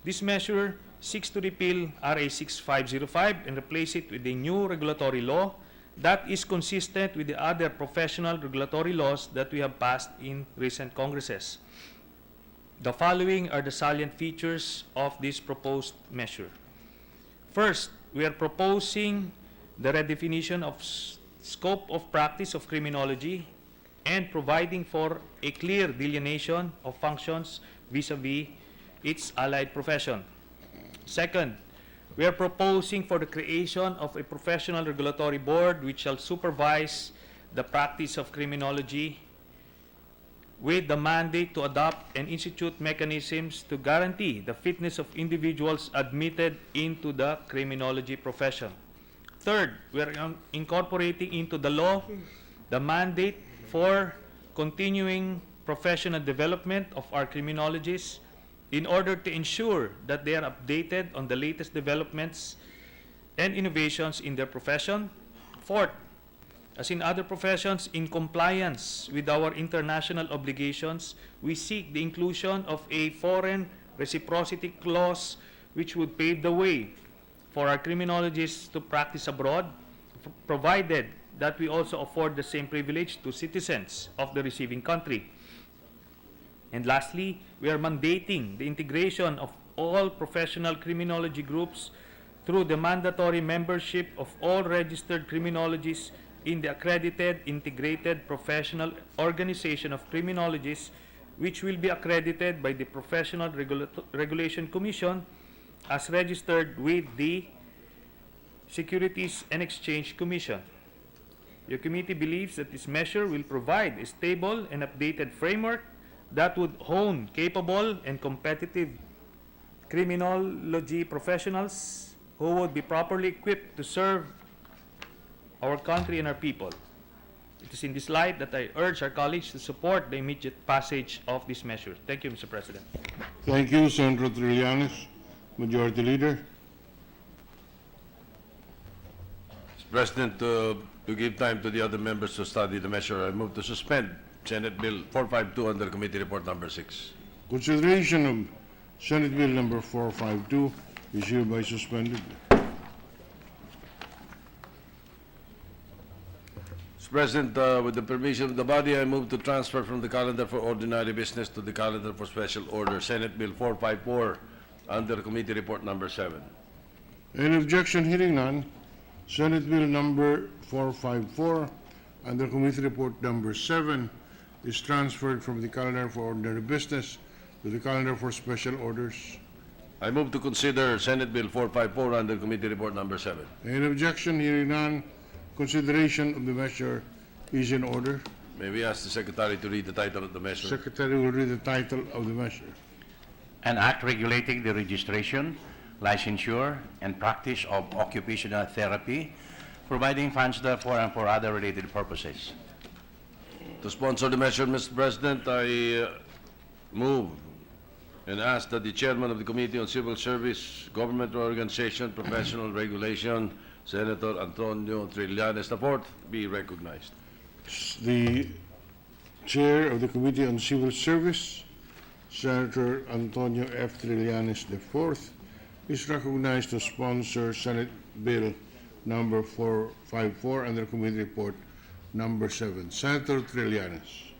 This measure seeks to repeal RA 6505 and replace it with a new regulatory law that is consistent with the other professional regulatory laws that we have passed in recent Congresses. The following are the salient features of this proposed measure. First, we are proposing the redefinition of scope of practice of criminology and providing for a clear delineation of functions vis-a-vis its allied profession. Second, we are proposing for the creation of a professional regulatory board which shall supervise the practice of criminology with the mandate to adopt and institute mechanisms to guarantee the fitness of individuals admitted into the criminology profession. Third, we are incorporating into the law the mandate for continuing professional development of our criminologists in order to ensure that they are updated on the latest developments and innovations in their profession. Fourth, as in other professions, in compliance with our international obligations, we seek the inclusion of a foreign reciprocity clause which would pave the way for our criminologists to practice abroad, provided that we also afford the same privilege to citizens of the receiving country. And lastly, we are mandating the integration of all professional criminology groups through the mandatory membership of all registered criminologists in the accredited integrated professional organization of criminologists, which will be accredited by the Professional Regulation Commission as registered with the Securities and Exchange Commission. Your committee believes that this measure will provide a stable and updated framework that would hone capable and competitive criminology professionals who would be properly equipped to serve our country and our people. It is in this light that I urge our colleagues to support the immediate passage of this measure. Thank you, Mr. President. Thank you, Senator Trillanes. Majority Leader. Mr. President, to give time to the other members to study the measure, I move to suspend Senate Bill 452 under Committee Report Number 6. Consideration of Senate Bill number 452 is hereby suspended. Mr. President, with the permission of the body, I move to transfer from the calendar for ordinary business to the calendar for special order Senate Bill 454 under Committee Report Number 7. Any objection? Hearing none. Senate Bill number 454 under Committee Report number 7 is transferred from the calendar for ordinary business to the calendar for special orders. I move to consider Senate Bill 454 under Committee Report Number 7. Any objection? Hearing none. Consideration of the measure is in order. May we ask the Secretary to read the title of the measure? Secretary will read the title of the measure. An act regulating the registration, licensure, and practice of occupational therapy, providing funds therefore and for other related purposes. To sponsor the measure, Mr. President, I move and ask that the Chairman of the Committee on Civil Service, Government Organization, Professional Regulation, Senator Antonio Trillanes IV, be recognized. The Chair of the Committee on Civil Service, Senator Antonio F. Trillanes IV, is recognized to sponsor Senate Bill number 454 under Committee Report number 7. Senator Trillanes.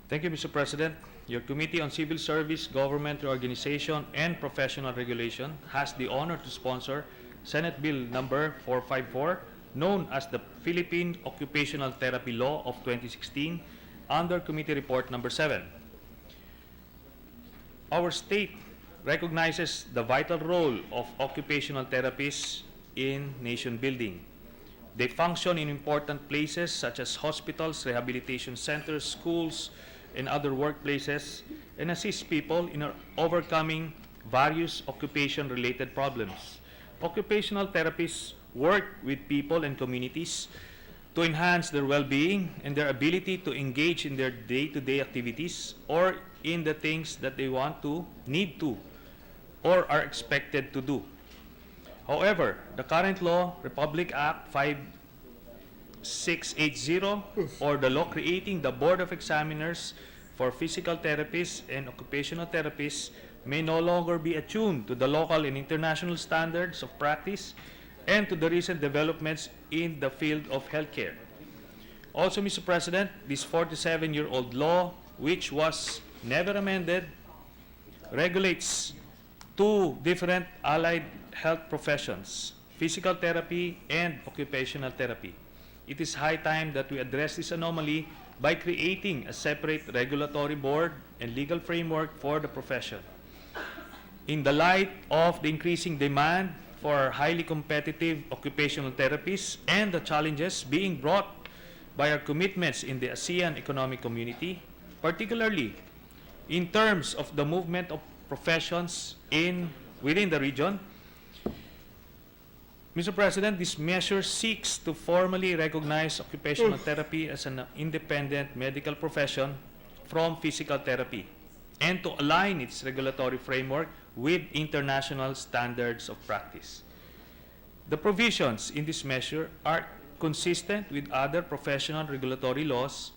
Thank you, Mr. President. Your Committee on Civil Service, Government Reorganization, and Professional Regulation has the honor to sponsor Senate Bill number 454, known as the Philippine Occupational Therapy Law of 2016, under Committee Report number 7. Our state recognizes the vital role of occupational therapists in nation building. They function in important places such as hospitals, rehabilitation centers, schools, and other workplaces, and assist people in overcoming various occupation-related problems. Occupational therapists work with people and communities to enhance their well-being and their ability to engage in their day-to-day activities or in the things that they want to, need to, or are expected to do. However, the current law, Republic Act 5680, or the law creating the Board of Examiners for Physical Therapists and Occupational Therapists, may no longer be attuned to the local and international standards of practice and to the recent developments in the field of healthcare. Also, Mr. President, this 47-year-old law, which was never amended, regulates two different allied health professions, physical therapy and occupational therapy. It is high time that we address this anomaly by creating a separate regulatory board and legal framework for the profession. In the light of the increasing demand for highly competitive occupational therapies and the challenges being brought by our commitments in the ASEAN Economic Community, particularly in terms of the movement of professions within the region, Mr. President, this measure seeks to formally recognize occupational therapy as an independent medical profession from physical therapy and to align its regulatory framework with international standards of practice. The provisions in this measure are consistent with other professional regulatory laws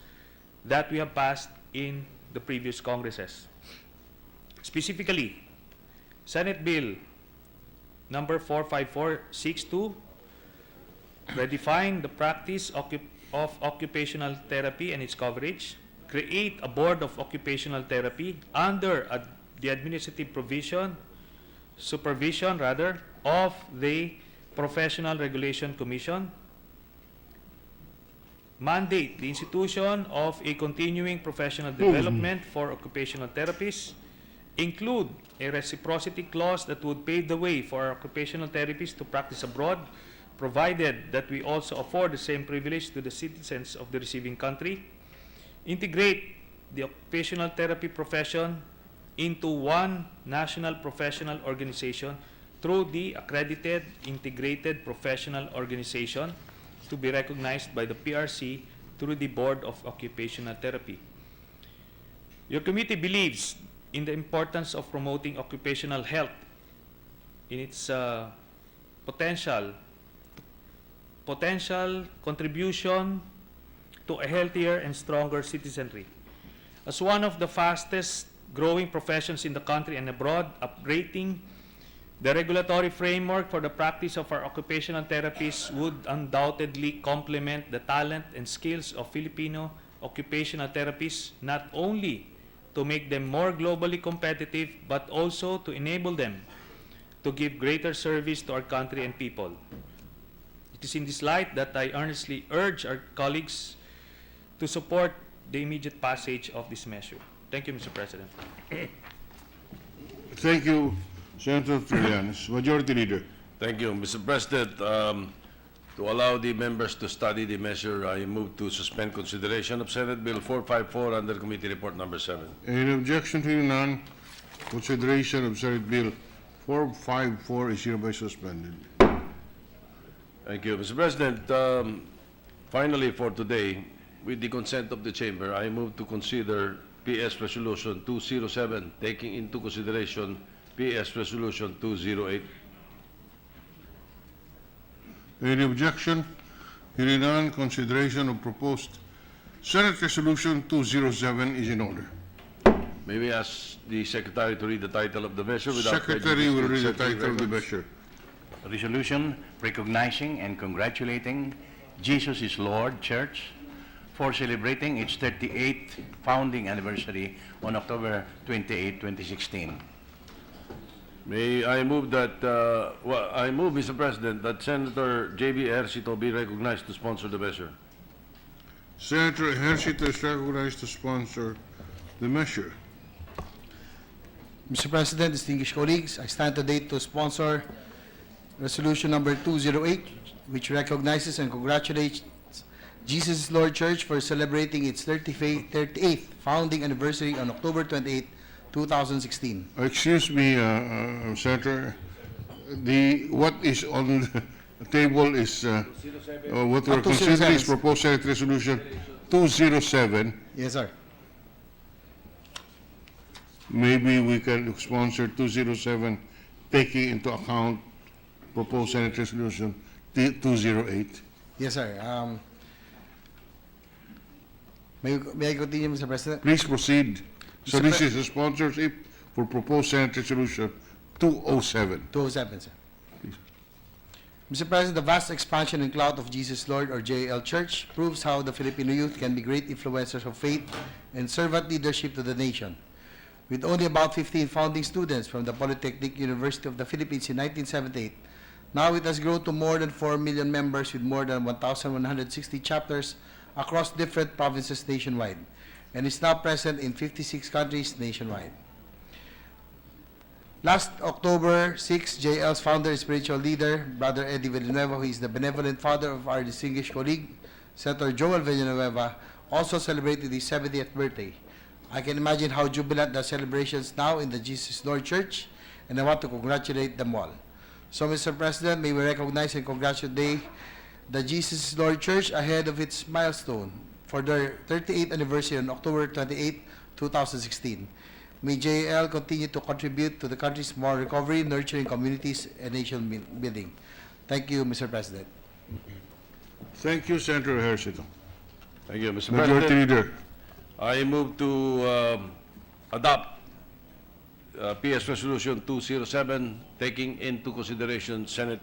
that we have passed in the previous Congresses. Specifically, Senate Bill number 45462 redefine the practice of occupational therapy and its coverage, create a board of occupational therapy under the administrative supervision of the Professional Regulation Commission, mandate the institution of a continuing professional development for occupational therapists, include a reciprocity clause that would pave the way for occupational therapists to practice abroad, provided that we also afford the same privilege to the citizens of the receiving country, integrate the occupational therapy profession into one national professional organization through the accredited integrated professional organization to be recognized by the PRC through the Board of Occupational Therapy. Your committee believes in the importance of promoting occupational health in its potential contribution to a healthier and stronger citizenry. As one of the fastest growing professions in the country and abroad, upgrading the regulatory framework for the practice of our occupational therapists would undoubtedly complement the talent and skills of Filipino occupational therapists, not only to make them more globally competitive, but also to enable them to give greater service to our country and people. It is in this light that I earnestly urge our colleagues to support the immediate passage of this measure. Thank you, Mr. President. Thank you, Senator Trillanes. Majority Leader. Thank you, Mr. President. To allow the members to study the measure, I move to suspend consideration of Senate Bill 454 under Committee Report Number 7. Any objection to none? Consideration of Senate Bill 454 is hereby suspended. Thank you, Mr. President. Finally, for today, with the consent of the Chamber, I move to consider PS Resolution 207, taking into consideration PS Resolution 208. Any objection? Hearing none, consideration of proposed Senate Resolution 207 is in order. May we ask the Secretary to read the title of the measure without Secretary will read the prejudice to title of the records? measure. Resolution recognizing and congratulating Jesus is Lord Church for celebrating its 38th founding anniversary on October 28, 2016. May I move that, I move, Mr. President, that Senator J.B. Ejercito be recognized to sponsor the measure. Senator Ejercito is recognized to sponsor the measure. Mr. President, distinguished colleagues, I stand today to sponsor Resolution number 208, which recognizes and congratulates Jesus Lord Church for celebrating its 38th founding anniversary on October 28, 2016. Excuse me, Senator, what is on the table is, what we're 207. considering is proposed Senate Resolution 207. Yes, sir. Maybe we can sponsor 207, taking into account proposed Senate Resolution 208. Yes, sir. May I continue, Mr. President? Please proceed. So Mr. this Pre- is a sponsorship for proposed Senate Resolution 207. 207, sir. Mr. President, the vast expansion and clout of Jesus Lord or JL Church proves how the Filipino youth can be great influencers of faith and servant leadership to the nation. With only about 15 founding students from the Polytechnic University of the Philippines in 1978, now it has grown to more than 4 million members with more than 1,160 chapters across different provinces nationwide, and is now present in 56 countries nationwide. Last October 6, JL's founder and spiritual leader, Brother Eddie Villanueva, who is the benevolent father of our distinguished colleague, Senator Joel Villanueva, also celebrated his 70th birthday. I can imagine how jubilant the celebrations now in the Jesus Lord Church, and I want to congratulate them all. So, Mr. President, may we recognize and congratulate the Jesus Lord Church ahead of its milestone for their 38th anniversary on October 28, 2016. May JL continue to contribute to the country's moral recovery, nurturing communities, and nation building. Thank you, Mr. President. Thank you, Senator Ejercito. Thank you, Mr. Majority President. Leader. I move to adopt PS Resolution 207, taking into consideration Senate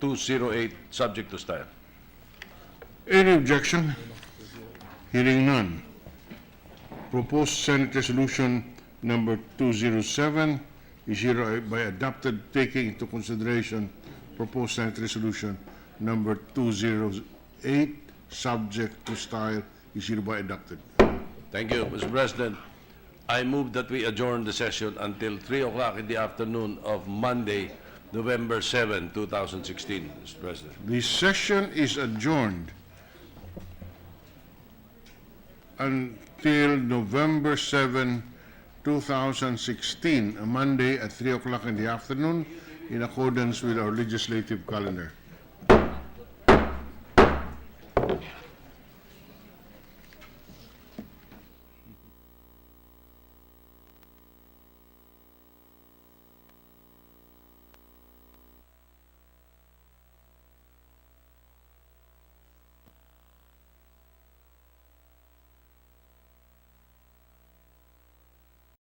208, subject to style. Any objection? Hearing none. Proposed Senate Resolution number 207 is hereby adopted, taking into consideration proposed Senate Resolution number 208, subject to style, is hereby adopted. Thank you, Mr. President. I move that we adjourn the session until 3 o'clock in the afternoon of Monday, November 7, 2016, Mr. President. The session is adjourned until November 7, 2016, a Monday at 3 o'clock in the afternoon, in accordance with our legislative calendar.